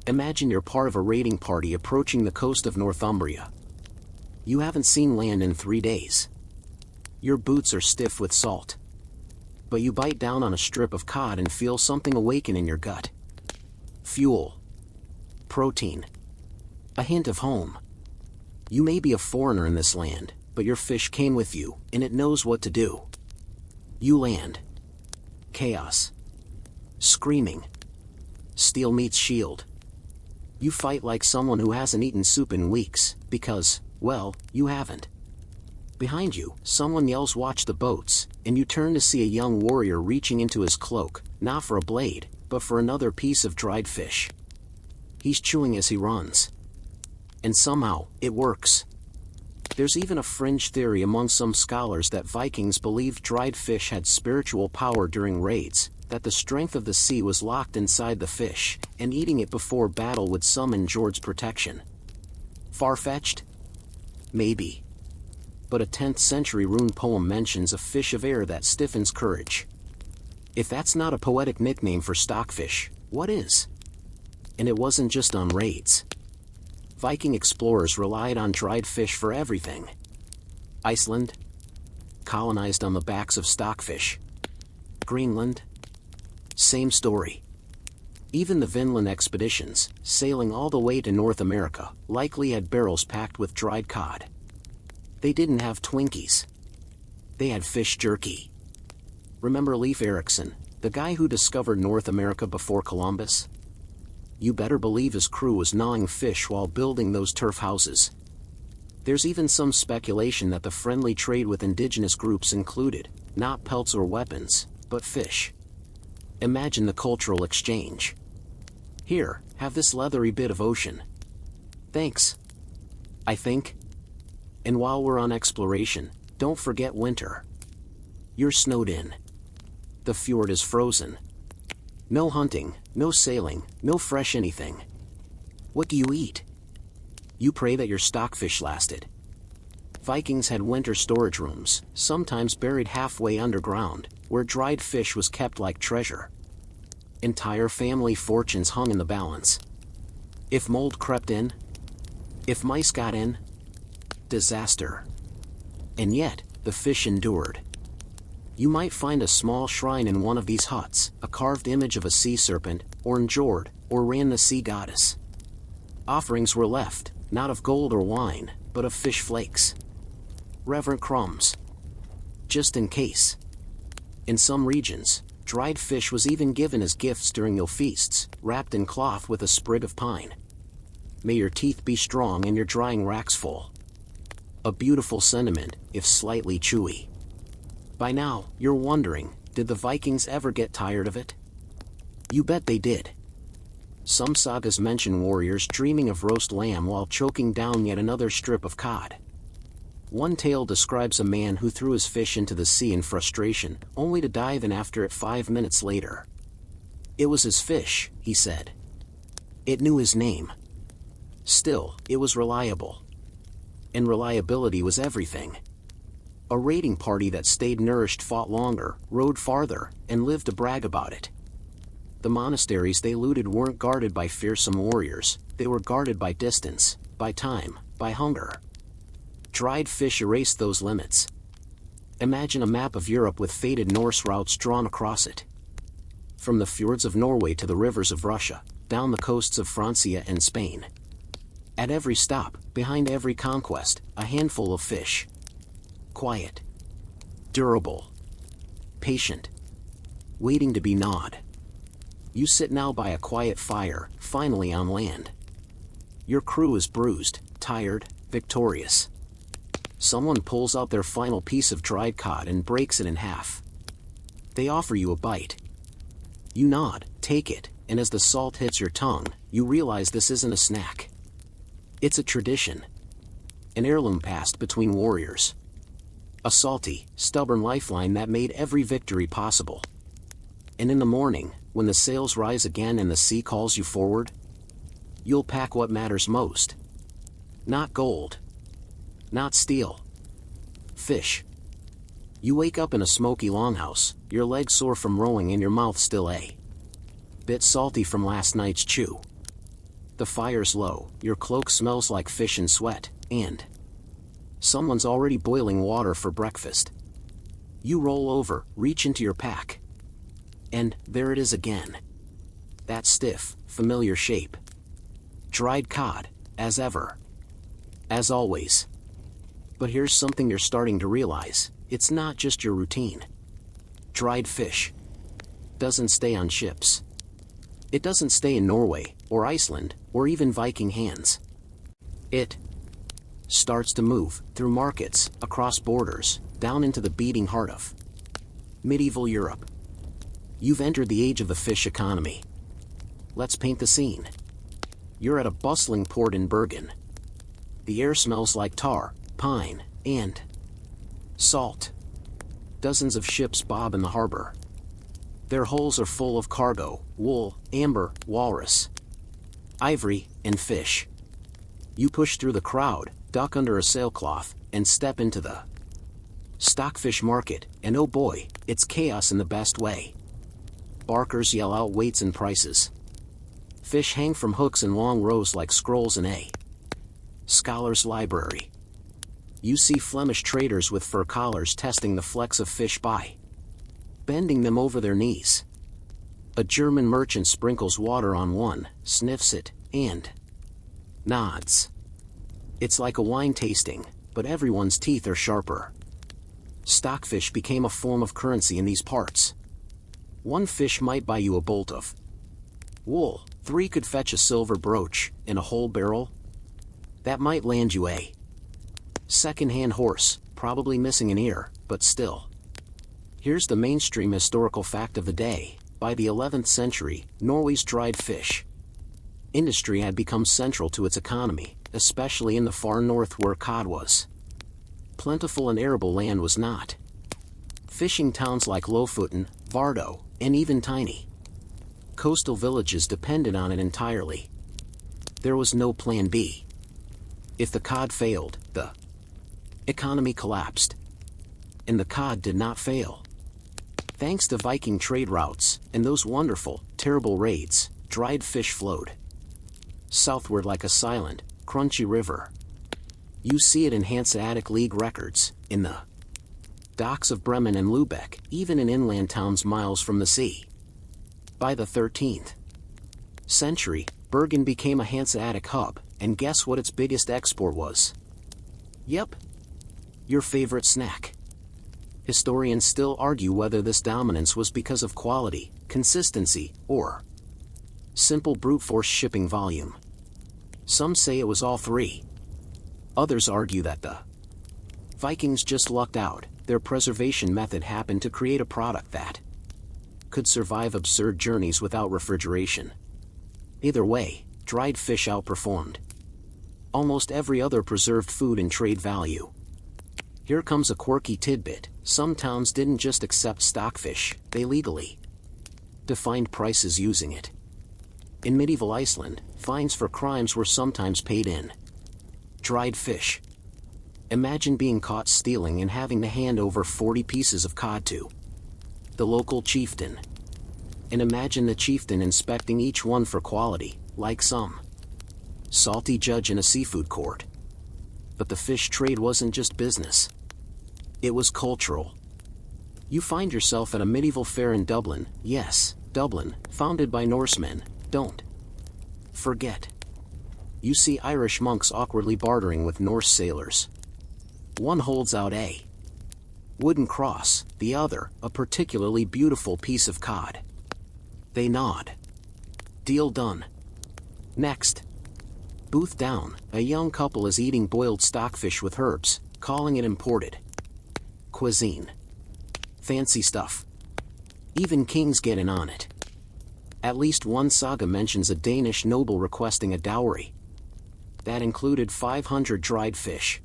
Imagine you're part of a raiding party approaching the coast of Northumbria. You haven't seen land in 3 days. Your boots are stiff with salt. But you bite down on a strip of cod and feel something awaken in your gut. Fuel. Protein. A hint of home. You may be a foreigner in this land, but your fish came with you, and it knows what to do. You land. Chaos. Screaming. Steel meets shield. You fight like someone who hasn't eaten soup in weeks, because, well, you haven't. Behind you, someone yells "Watch the boats," and you turn to see a young warrior reaching into his cloak, not for a blade, but for another piece of dried fish. He's chewing as he runs. And somehow, it works. There's even a fringe theory among some scholars that Vikings believed dried fish had spiritual power during raids, that the strength of the sea was locked inside the fish, and eating it before battle would summon Jord's protection. Far-fetched? Maybe. But a 10th century rune poem mentions a fish of air that stiffens courage. If that's not a poetic nickname for stockfish, what is? And it wasn't just on raids. Viking explorers relied on dried fish for everything. Iceland? Colonized on the backs of stockfish. Greenland? Same story. Even the Vinland expeditions, sailing all the way to North America, likely had barrels packed with dried cod. They didn't have Twinkies. They had fish jerky. Remember Leif Erikson, the guy who discovered North America before Columbus? You better believe his crew was gnawing fish while building those turf houses. There's even some speculation that the friendly trade with indigenous groups included, not pelts or weapons, but fish. Imagine the cultural exchange. Here, have this leathery bit of ocean. Thanks. I think. And while we're on exploration, don't forget winter. You're snowed in. The fjord is frozen. No hunting, no sailing, no fresh anything. What do you eat? You pray that your stockfish lasted. Vikings had winter storage rooms, sometimes buried halfway underground, where dried fish was kept like treasure. Entire family fortunes hung in the balance. If mold crept in? If mice got in? Disaster. And yet, the fish endured. You might find a small shrine in one of these huts, a carved image of a sea serpent, or Njord, or Ran the sea goddess. Offerings were left, not of gold or wine, but of fish flakes. Reverent crumbs. Just in case. In some regions, dried fish was even given as gifts during your feasts, wrapped in cloth with a sprig of pine. May your teeth be strong and your drying racks full. A beautiful sentiment, if slightly chewy. By now, you're wondering, Did the Vikings ever get tired of it? You bet they did. Some sagas mention warriors dreaming of roast lamb while choking down yet another strip of cod. One tale describes a man who threw his fish into the sea in frustration, only to dive in after it 5 minutes later. It was his fish, he said. It knew his name. Still, it was reliable. And reliability was everything. A raiding party that stayed nourished fought longer, rode farther, and lived to brag about it. The monasteries they looted weren't guarded by fearsome warriors, they were guarded by distance, by time, by hunger. Dried fish erased those limits. Imagine a map of Europe with faded Norse routes drawn across it. From the fjords of Norway to the rivers of Russia, down the coasts of Francia and Spain. At every stop, behind every conquest, a handful of fish. Quiet. Durable. Patient. Waiting to be gnawed. You sit now by a quiet fire, finally on land. Your crew is bruised, tired, victorious. Someone pulls out their final piece of dried cod and breaks it in half. They offer you a bite. You nod, take it, and as the salt hits your tongue, you realize this isn't a snack. It's a tradition. An heirloom passed between warriors. A salty, stubborn lifeline that made every victory possible. And in the morning, when the sails rise again and the sea calls you forward, you'll pack what matters most. Not gold. Not steel. Fish. You wake up in a smoky longhouse, your legs sore from rowing and your mouth still a bit salty from last night's chew. The fire's low, your cloak smells like fish and sweat, and someone's already boiling water for breakfast. You roll over, reach into your pack. And there it is again. That stiff, familiar shape. Dried cod, as ever. As always. But here's something you're starting to realize, it's not just your routine. Dried fish doesn't stay on ships. It doesn't stay in Norway, or Iceland, or even Viking hands. It starts to move, through markets, across borders, down into the beating heart of medieval Europe. You've entered the age of the fish economy. Let's paint the scene. You're at a bustling port in Bergen. The air smells like tar, pine, and salt. Dozens of ships bob in the harbor. Their hulls are full of cargo, wool, amber, walrus, ivory, and fish. You push through the crowd, duck under a sailcloth, and step into the stockfish market, and oh boy, it's chaos in the best way. Barkers yell out weights and prices. Fish hang from hooks in long rows like scrolls in a scholar's library. You see Flemish traders with fur collars testing the flecks of fish by bending them over their knees. A German merchant sprinkles water on one, sniffs it, and nods. It's like a wine tasting, but everyone's teeth are sharper. Stockfish became a form of currency in these parts. One fish might buy you a bolt of wool, 3 could fetch a silver brooch, and a whole barrel that might land you a second-hand horse, probably missing an ear, but still. Here's the mainstream historical fact of the day. By the 11th century, Norway's dried fish industry had become central to its economy, especially in the far north where cod was plentiful and arable land was not. Fishing towns like Lofoten, Vardø, and even tiny coastal villages depended on it entirely. There was no plan B. If the cod failed, the economy collapsed. And the cod did not fail. Thanks to Viking trade routes, and those wonderful, terrible raids, dried fish flowed southward like a silent, crunchy river. You see it in Hanseatic League records, in the docks of Bremen and Lübeck, even in inland towns miles from the sea. By the 13th century, Bergen became a Hanseatic hub, and guess what its biggest export was? Yep. Your favorite snack. Historians still argue whether this dominance was because of quality, consistency, or simple brute force shipping volume. Some say it was all three. Others argue that the Vikings just lucked out, their preservation method happened to create a product that could survive absurd journeys without refrigeration. Either way, dried fish outperformed almost every other preserved food in trade value. Here comes a quirky tidbit: some towns didn't just accept stockfish, they legally defined prices using it. In medieval Iceland, fines for crimes were sometimes paid in dried fish. Imagine being caught stealing and having to hand over 40 pieces of cod to the local chieftain. And imagine the chieftain inspecting each one for quality, like some salty judge in a seafood court. But the fish trade wasn't just business. It was cultural. You find yourself at a medieval fair in Dublin, yes, Dublin, founded by Norsemen, don't forget. You see Irish monks awkwardly bartering with Norse sailors. One holds out a wooden cross, the other, a particularly beautiful piece of cod. They nod. Deal done. Next. Booth down, a young couple is eating boiled stockfish with herbs, calling it imported cuisine. Fancy stuff. Even kings get in on it. At least one saga mentions a Danish noble requesting a dowry that included 500 dried fish.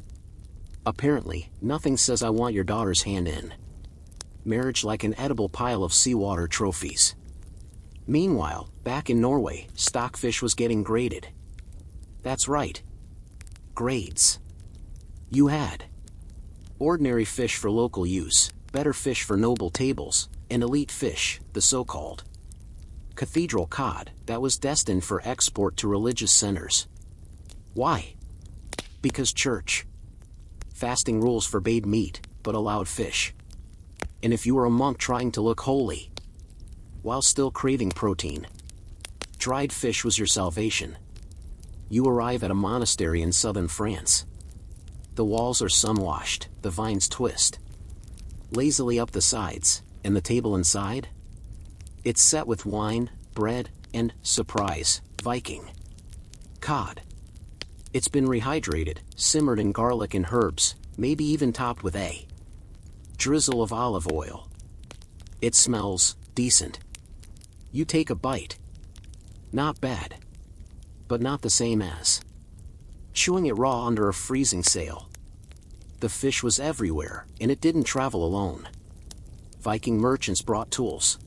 Apparently, nothing says I want your daughter's hand in marriage like an edible pile of seawater trophies. Meanwhile, back in Norway, stockfish was getting graded. That's right. Grades. You had ordinary fish for local use, better fish for noble tables, and elite fish, the so-called cathedral cod, that was destined for export to religious centers. Why? Because church fasting rules forbade meat, but allowed fish. And if you were a monk trying to look holy while still craving protein, dried fish was your salvation. You arrive at a monastery in southern France. The walls are sun-washed, the vines twist lazily up the sides, and the table inside? It's set with wine, bread, and, surprise, Viking cod. It's been rehydrated, simmered in garlic and herbs, maybe even topped with a drizzle of olive oil. It smells decent. You take a bite. Not bad. But not the same as chewing it raw under a freezing sail. The fish was everywhere, and it didn't travel alone. Viking merchants brought tools,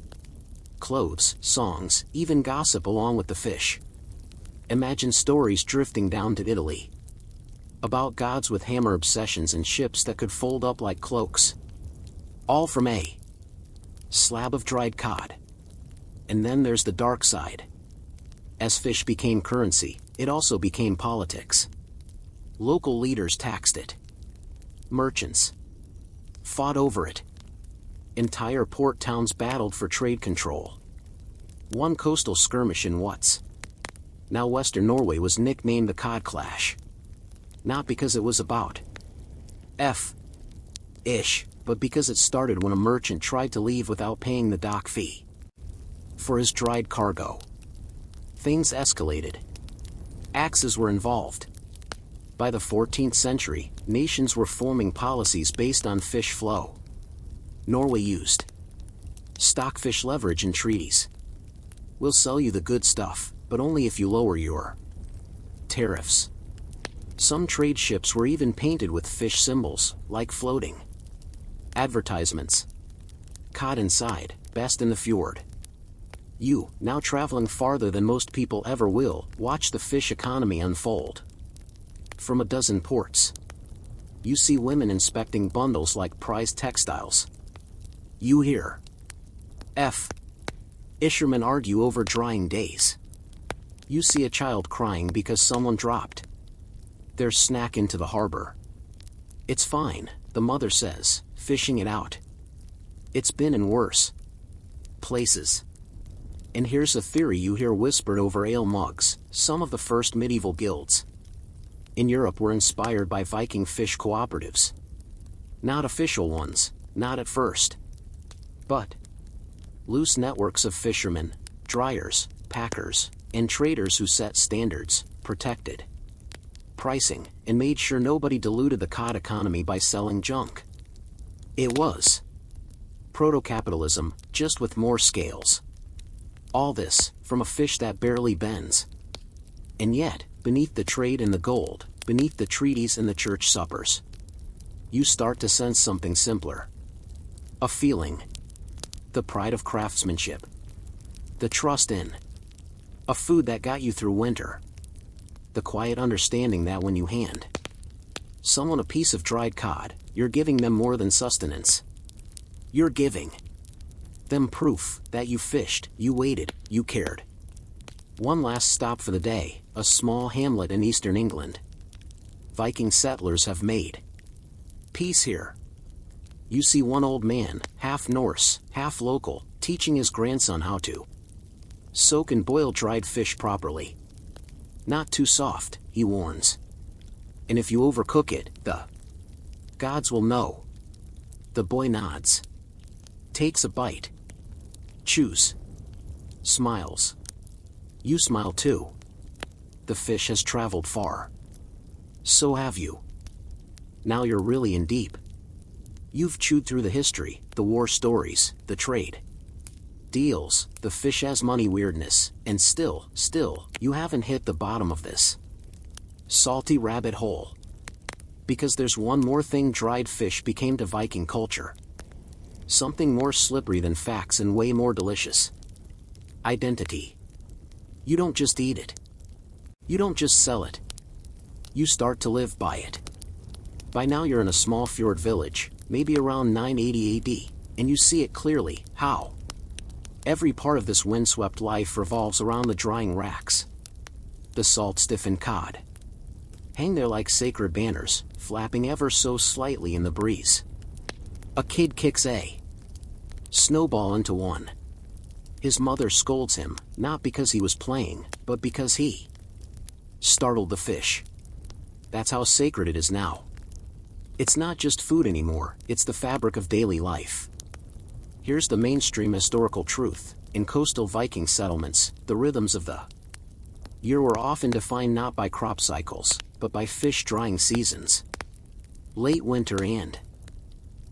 clothes, songs, even gossip along with the fish. Imagine stories drifting down to Italy about gods with hammer obsessions and ships that could fold up like cloaks. All from a slab of dried cod. And then there's the dark side. As fish became currency, it also became politics. Local leaders taxed it. Merchants fought over it. Entire port towns battled for trade control. One coastal skirmish in what's now Western Norway was nicknamed the Cod Clash. Not because it was about ish, but because it started when a merchant tried to leave without paying the dock fee for his dried cargo. Things escalated. Axes were involved. By the 14th century, nations were forming policies based on fish flow. Norway used stockfish leverage in treaties. We'll sell you the good stuff, but only if you lower your tariffs. Some trade ships were even painted with fish symbols, like floating advertisements. Cod inside, best in the fjord. You, now traveling farther than most people ever will, watch the fish economy unfold. From a dozen ports, you see women inspecting bundles like prized textiles. You hear fishermen argue over drying days. You see a child crying because someone dropped their snack into the harbor. It's fine, the mother says, fishing it out. It's been in worse places. And here's a theory you hear whispered over ale mugs: some of the first medieval guilds in Europe were inspired by Viking fish cooperatives. Not official ones, not at first. But loose networks of fishermen, dryers, packers, and traders who set standards, protected pricing, and made sure nobody diluted the cod economy by selling junk. It was Proto-capitalism, just with more scales. All this, from a fish that barely bends. And yet, beneath the trade and the gold, beneath the treaties and the church suppers, you start to sense something simpler. A feeling. The pride of craftsmanship. The trust in a food that got you through winter. The quiet understanding that when you hand someone a piece of dried cod, you're giving them more than sustenance. You're giving them proof that you fished, you waited, you cared. One last stop for the day, a small hamlet in eastern England. Viking settlers have made peace here. You see one old man, half Norse, half local, teaching his grandson how to soak and boil dried fish properly. Not too soft, he warns. And if you overcook it, the gods will know. The boy nods. Takes a bite. Chews. Smiles. You smile too. The fish has traveled far. So have you. Now you're really in deep. You've chewed through the history, the war stories, the trade deals, the fish as money weirdness, and still, you haven't hit the bottom of this salty rabbit hole. Because there's one more thing dried fish became to Viking culture. Something more slippery than facts and way more delicious. Identity. You don't just eat it. You don't just sell it. You start to live by it. By now you're in a small fjord village, maybe around 980 AD, and you see it clearly, how every part of this windswept life revolves around the drying racks. The salt-stiffened cod hang there like sacred banners, flapping ever so slightly in the breeze. A kid kicks a snowball into one. His mother scolds him, not because he was playing, but because he startled the fish. That's how sacred it is now. It's not just food anymore, it's the fabric of daily life. Here's the mainstream historical truth. In coastal Viking settlements, the rhythms of the year were often defined not by crop cycles, but by fish drying seasons. Late winter and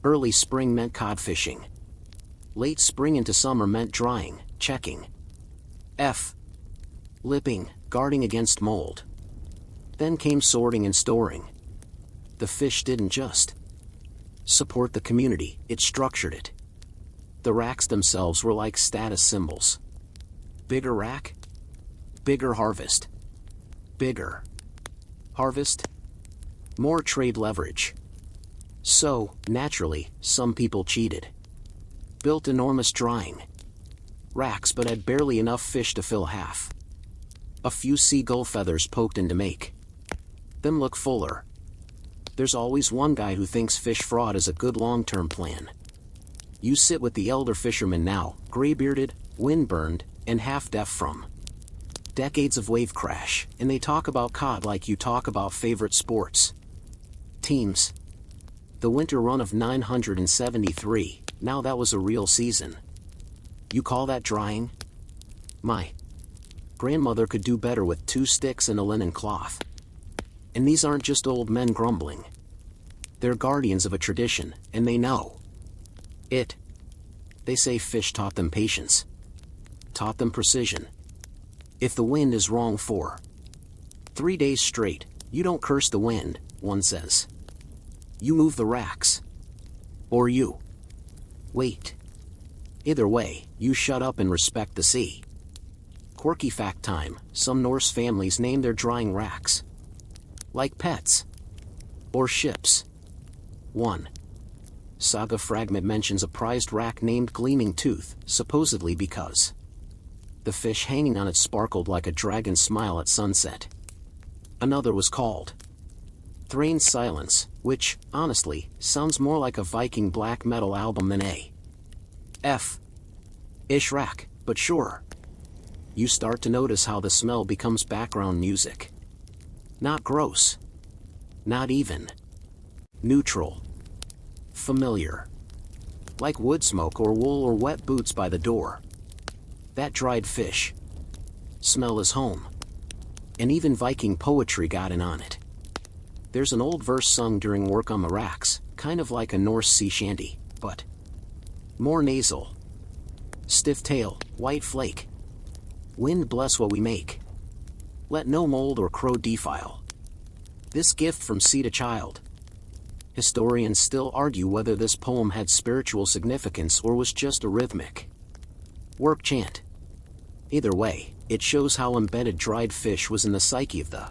early spring meant cod fishing. Late spring into summer meant drying, checking, lipping, guarding against mold. Then came sorting and storing. The fish didn't just support the community, it structured it. The racks themselves were like status symbols. Bigger rack? Bigger harvest. Bigger harvest? More trade leverage. So, naturally, some people cheated. Built enormous drying racks but had barely enough fish to fill half. A few seagull feathers poked in to make them look fuller. There's always one guy who thinks fish fraud is a good long-term plan. You sit with the elder fisherman now, gray-bearded, wind-burned, and half-deaf from decades of wave crash, and they talk about cod like you talk about favorite sports teams. The winter run of 973, now that was a real season. You call that drying? My grandmother could do better with 2 sticks and a linen cloth. And these aren't just old men grumbling. They're guardians of a tradition, and they know it. They say fish taught them patience. Taught them precision. If the wind is wrong for 3 days straight, you don't curse the wind, one says. You move the racks. Or you wait. Either way, you shut up and respect the sea. Quirky fact time, some Norse families name their drying racks like pets or ships. 1. Saga fragment mentions a prized rack named Gleaming Tooth, supposedly because the fish hanging on it sparkled like a dragon's smile at sunset. Another was called Thrain's Silence, which, honestly, sounds more like a Viking black metal album than a ish rack, but sure. You start to notice how the smell becomes background music. Not gross. Not even neutral. Familiar. Like wood smoke or wool or wet boots by the door. That dried fish smell is home. And even Viking poetry got in on it. There's an old verse sung during work on the racks, kind of like a Norse sea shanty, but More nasal. Stiff tail, white flake. Wind bless what we make. Let no mold or crow defile this gift from sea to child. Historians still argue whether this poem had spiritual significance or was just a rhythmic work chant. Either way, it shows how embedded dried fish was in the psyche of the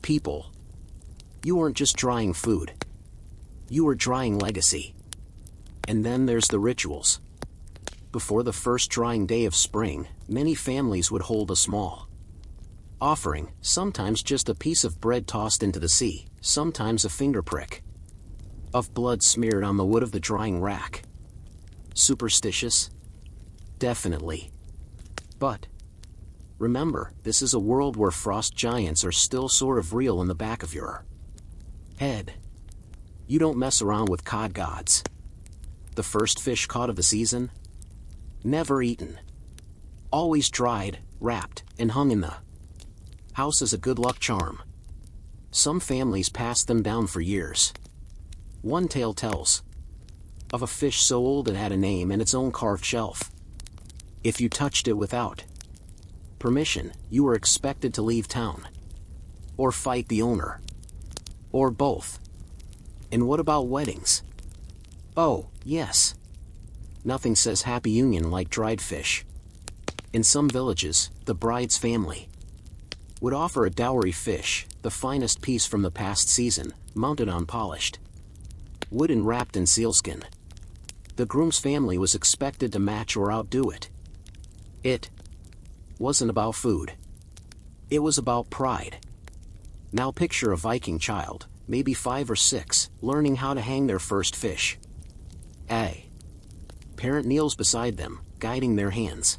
people. You weren't just drying food. You were drying legacy. And then there's the rituals. Before the first drying day of spring, many families would hold a small offering, sometimes just a piece of bread tossed into the sea, sometimes a finger prick of blood smeared on the wood of the drying rack. Superstitious? Definitely. But remember, this is a world where frost giants are still sort of real in the back of your head. You don't mess around with cod gods. The first fish caught of the season? Never eaten. Always dried, wrapped, and hung in the house as a good luck charm. Some families passed them down for years. One tale tells of a fish so old it had a name and its own carved shelf. If you touched it without permission, you were expected to leave town. Or fight the owner. Or both. And what about weddings? Oh, yes. Nothing says happy union like dried fish. In some villages, the bride's family would offer a dowry fish, the finest piece from the past season, mounted on polished wood and wrapped in sealskin. The groom's family was expected to match or outdo it. It wasn't about food. It was about pride. Now picture a Viking child, maybe 5 or 6, learning how to hang their first fish. A parent kneels beside them, guiding their hands.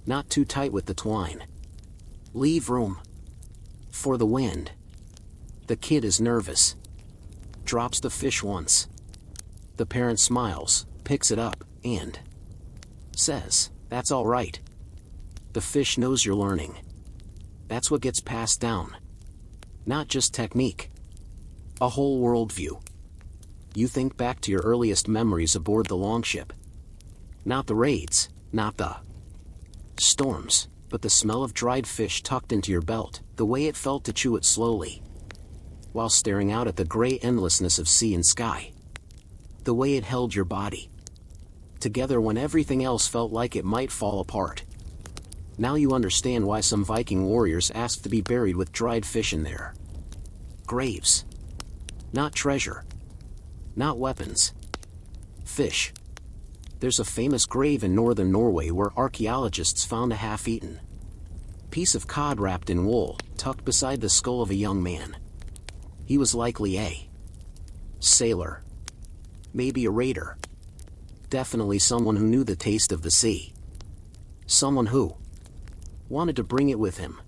Not too tight with the twine. Leave room for the wind. The kid is nervous. Drops the fish once. The parent smiles, picks it up, and says, "That's all right." The fish knows you're learning. That's what gets passed down. Not just technique. A whole worldview. You think back to your earliest memories aboard the longship. Not the raids, not the storms, but the smell of dried fish tucked into your belt, the way it felt to chew it slowly, while staring out at the gray endlessness of sea and sky. The way it held your body together when everything else felt like it might fall apart. Now you understand why some Viking warriors asked to be buried with dried fish in their graves. Not treasure. Not weapons. Fish. There's a famous grave in northern Norway where archaeologists found a half-eaten piece of cod wrapped in wool, tucked beside the skull of a young man. He was likely a sailor. Maybe a raider. Definitely someone who knew the taste of the sea. Someone who wanted to bring it with him.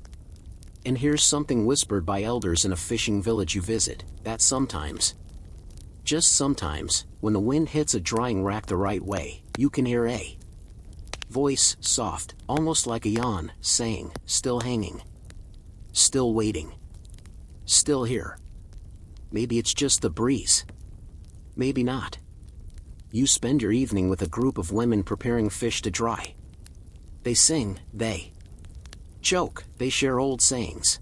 And here's something whispered by elders in a fishing village you visit, that sometimes, just sometimes, when the wind hits a drying rack the right way, you can hear a voice, soft, almost like a yawn, saying, "Still hanging. Still waiting. Still here." Maybe it's just the breeze. Maybe not. You spend your evening with a group of women preparing fish to dry. They sing, they joke, they share old sayings.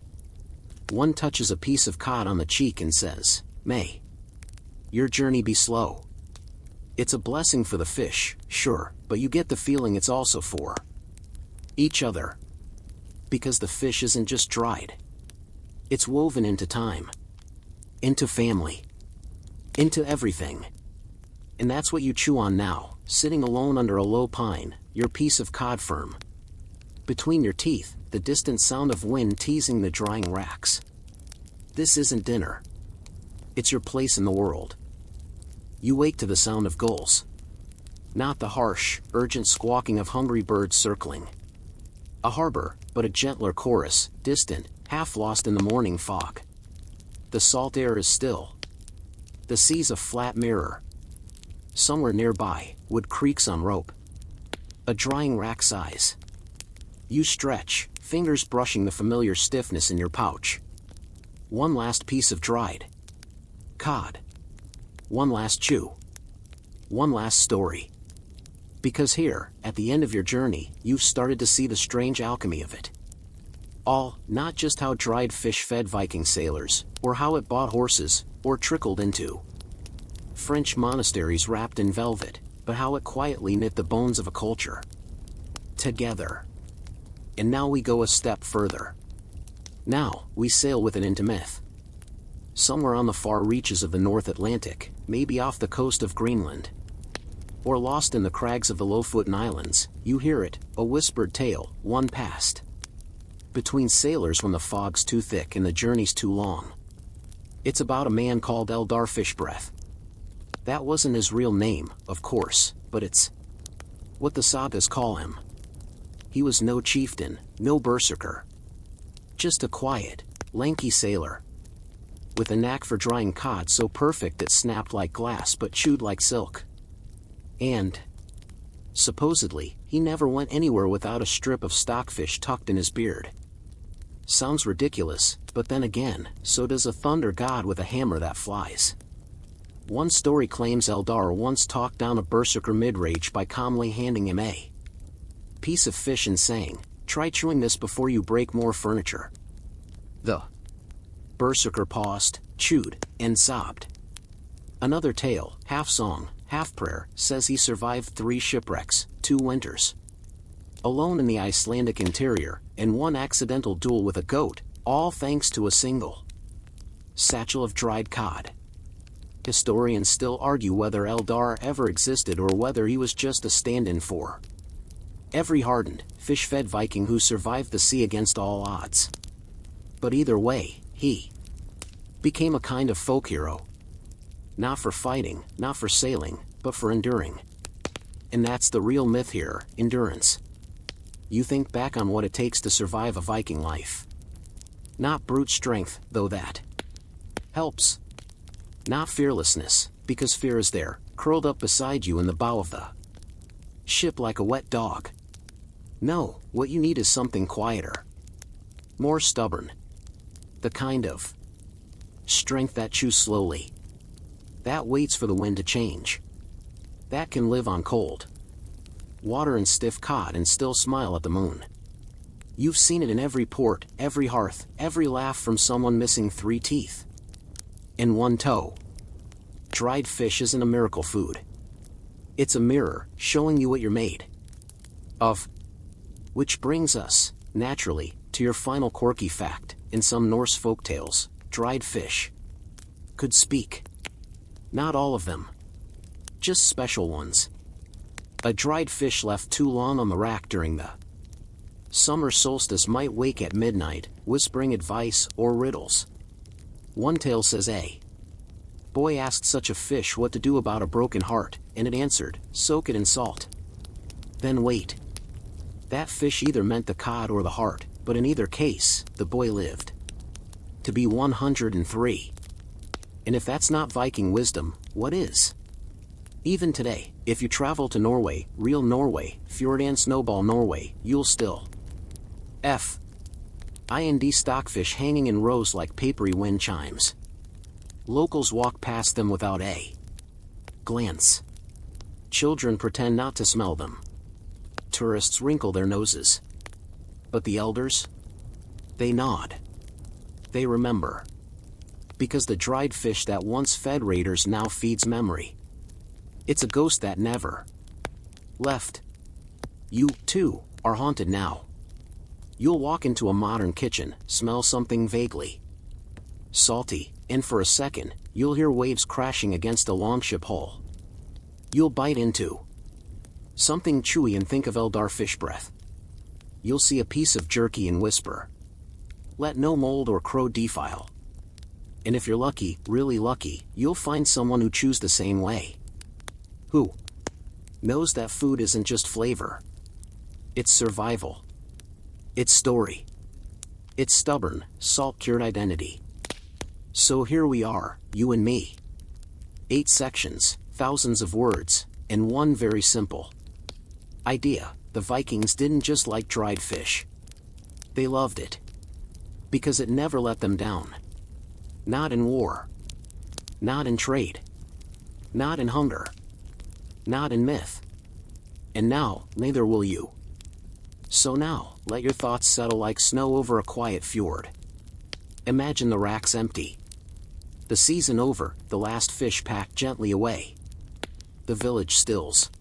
One touches a piece of cod on the cheek and says, "May your journey be slow." It's a blessing for the fish, sure, but you get the feeling it's also for each other. Because the fish isn't just dried. It's woven into time. Into family. Into everything. And that's what you chew on now, sitting alone under a low pine, your piece of cod firm between your teeth, the distant sound of wind teasing the drying racks. This isn't dinner. It's your place in the world. You wake to the sound of gulls. Not the harsh, urgent squawking of hungry birds circling a harbor, but a gentler chorus, distant, half lost in the morning fog. The salt air is still. The sea's a flat mirror. Somewhere nearby, wood creaks on rope. A drying rack sighs. You stretch, fingers brushing the familiar stiffness in your pouch. One last piece of dried cod. One last chew. One last story. Because here, at the end of your journey, you've started to see the strange alchemy of it. All, not just how dried fish fed Viking sailors, or how it bought horses, or trickled into French monasteries wrapped in velvet, but how it quietly knit the bones of a culture together. And now we go a step further. Now, we sail with it into myth. Somewhere on the far reaches of the North Atlantic, maybe off the coast of Greenland, or lost in the crags of the Lofoten Islands, you hear it, a whispered tale, one passed between sailors when the fog's too thick and the journey's too long. It's about a man called Eldar Fishbreath. That wasn't his real name, of course, but it's what the sagas call him. He was no chieftain, no berserker. Just a quiet, lanky sailor, with a knack for drying cod so perfect it snapped like glass but chewed like silk. And, supposedly, he never went anywhere without a strip of stockfish tucked in his beard. Sounds ridiculous, but then again, so does a thunder god with a hammer that flies. One story claims Eldar once talked down a berserker mid-rage by calmly handing him a piece of fish and saying, "Try chewing this before you break more furniture." The berserker paused, chewed, and sobbed. Another tale, half song, half prayer, says he survived 3 shipwrecks, 2 winters alone in the Icelandic interior, and 1 accidental duel with a goat, all thanks to a single satchel of dried cod. Historians still argue whether Eldar ever existed or whether he was just a stand-in for every hardened, fish-fed Viking who survived the sea against all odds. But either way, he became a kind of folk hero. Not for fighting, not for sailing, but for enduring. And that's the real myth here, endurance. You think back on what it takes to survive a Viking life. Not brute strength, though that helps. Not fearlessness, because fear is there, curled up beside you in the bow of the ship like a wet dog. No, what you need is something quieter, more stubborn. The kind of strength that chews slowly, that waits for the wind to change, that can live on cold water and stiff cod and still smile at the moon. You've seen it in every port, every hearth, every laugh from someone missing 3 teeth and 1 toe. Dried fish isn't a miracle food. It's a mirror, showing you what you're made of. Which brings us, naturally, to your final quirky fact. In some Norse folktales, dried fish could speak. Not all of them, just special ones. A dried fish left too long on the rack during the summer solstice might wake at midnight, whispering advice or riddles. One tale says a boy asked such a fish what to do about a broken heart, and it answered, "Soak it in salt. Then wait." That fish either meant the cod or the heart, but in either case, the boy lived to be 103. And if that's not Viking wisdom, what is? Even today, if you travel to Norway, real Norway, fjord and snowball Norway, you'll still find stockfish hanging in rows like papery wind chimes. Locals walk past them without a glance. Children pretend not to smell them. Tourists wrinkle their noses. But the elders? They nod. They remember. Because the dried fish that once fed raiders now feeds memory. It's a ghost that never left. You, too, are haunted now. You'll walk into a modern kitchen, smell something vaguely salty, and for a second, you'll hear waves crashing against a longship hull. You'll bite into something chewy and think of Eldar Fishbreath. You'll see a piece of jerky and whisper, "Let no mold or crow defile." And if you're lucky, really lucky, you'll find someone who chews the same way. Who knows that food isn't just flavor. It's survival. It's story. It's stubborn, salt-cured identity. So here we are, you and me. 8 sections, thousands of words, and one very simple idea. The Vikings didn't just like dried fish. They loved it. Because it never let them down. Not in war. Not in trade. Not in hunger. Not in myth. And now, neither will you. So now, let your thoughts settle like snow over a quiet fjord. Imagine the racks empty. The season over, the last fish packed gently away. The village stills.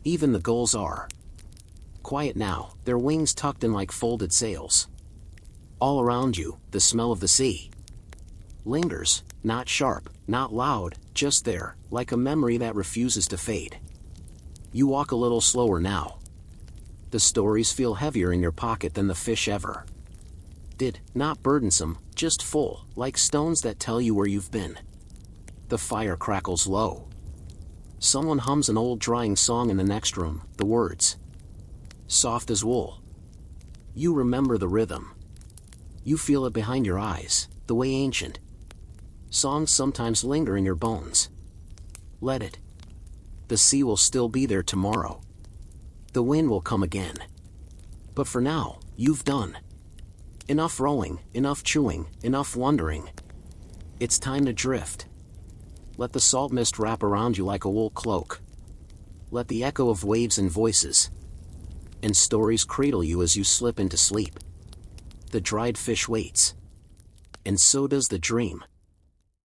Even the gulls are quiet now, their wings tucked in like folded sails. All around you, the smell of the sea lingers, not sharp, not loud, just there, like a memory that refuses to fade. You walk a little slower now. The stories feel heavier in your pocket than the fish ever did, not burdensome, just full, like stones that tell you where you've been. The fire crackles low. Someone hums an old drying song in the next room, the words soft as wool. You remember the rhythm. You feel it behind your eyes, the way ancient songs sometimes linger in your bones. Let it. The sea will still be there tomorrow. The wind will come again. But for now, you've done enough rowing, enough chewing, enough wondering. It's time to drift. Let the salt mist wrap around you like a wool cloak. Let the echo of waves and voices and stories cradle you as you slip into sleep. The dried fish waits. And so does the dream.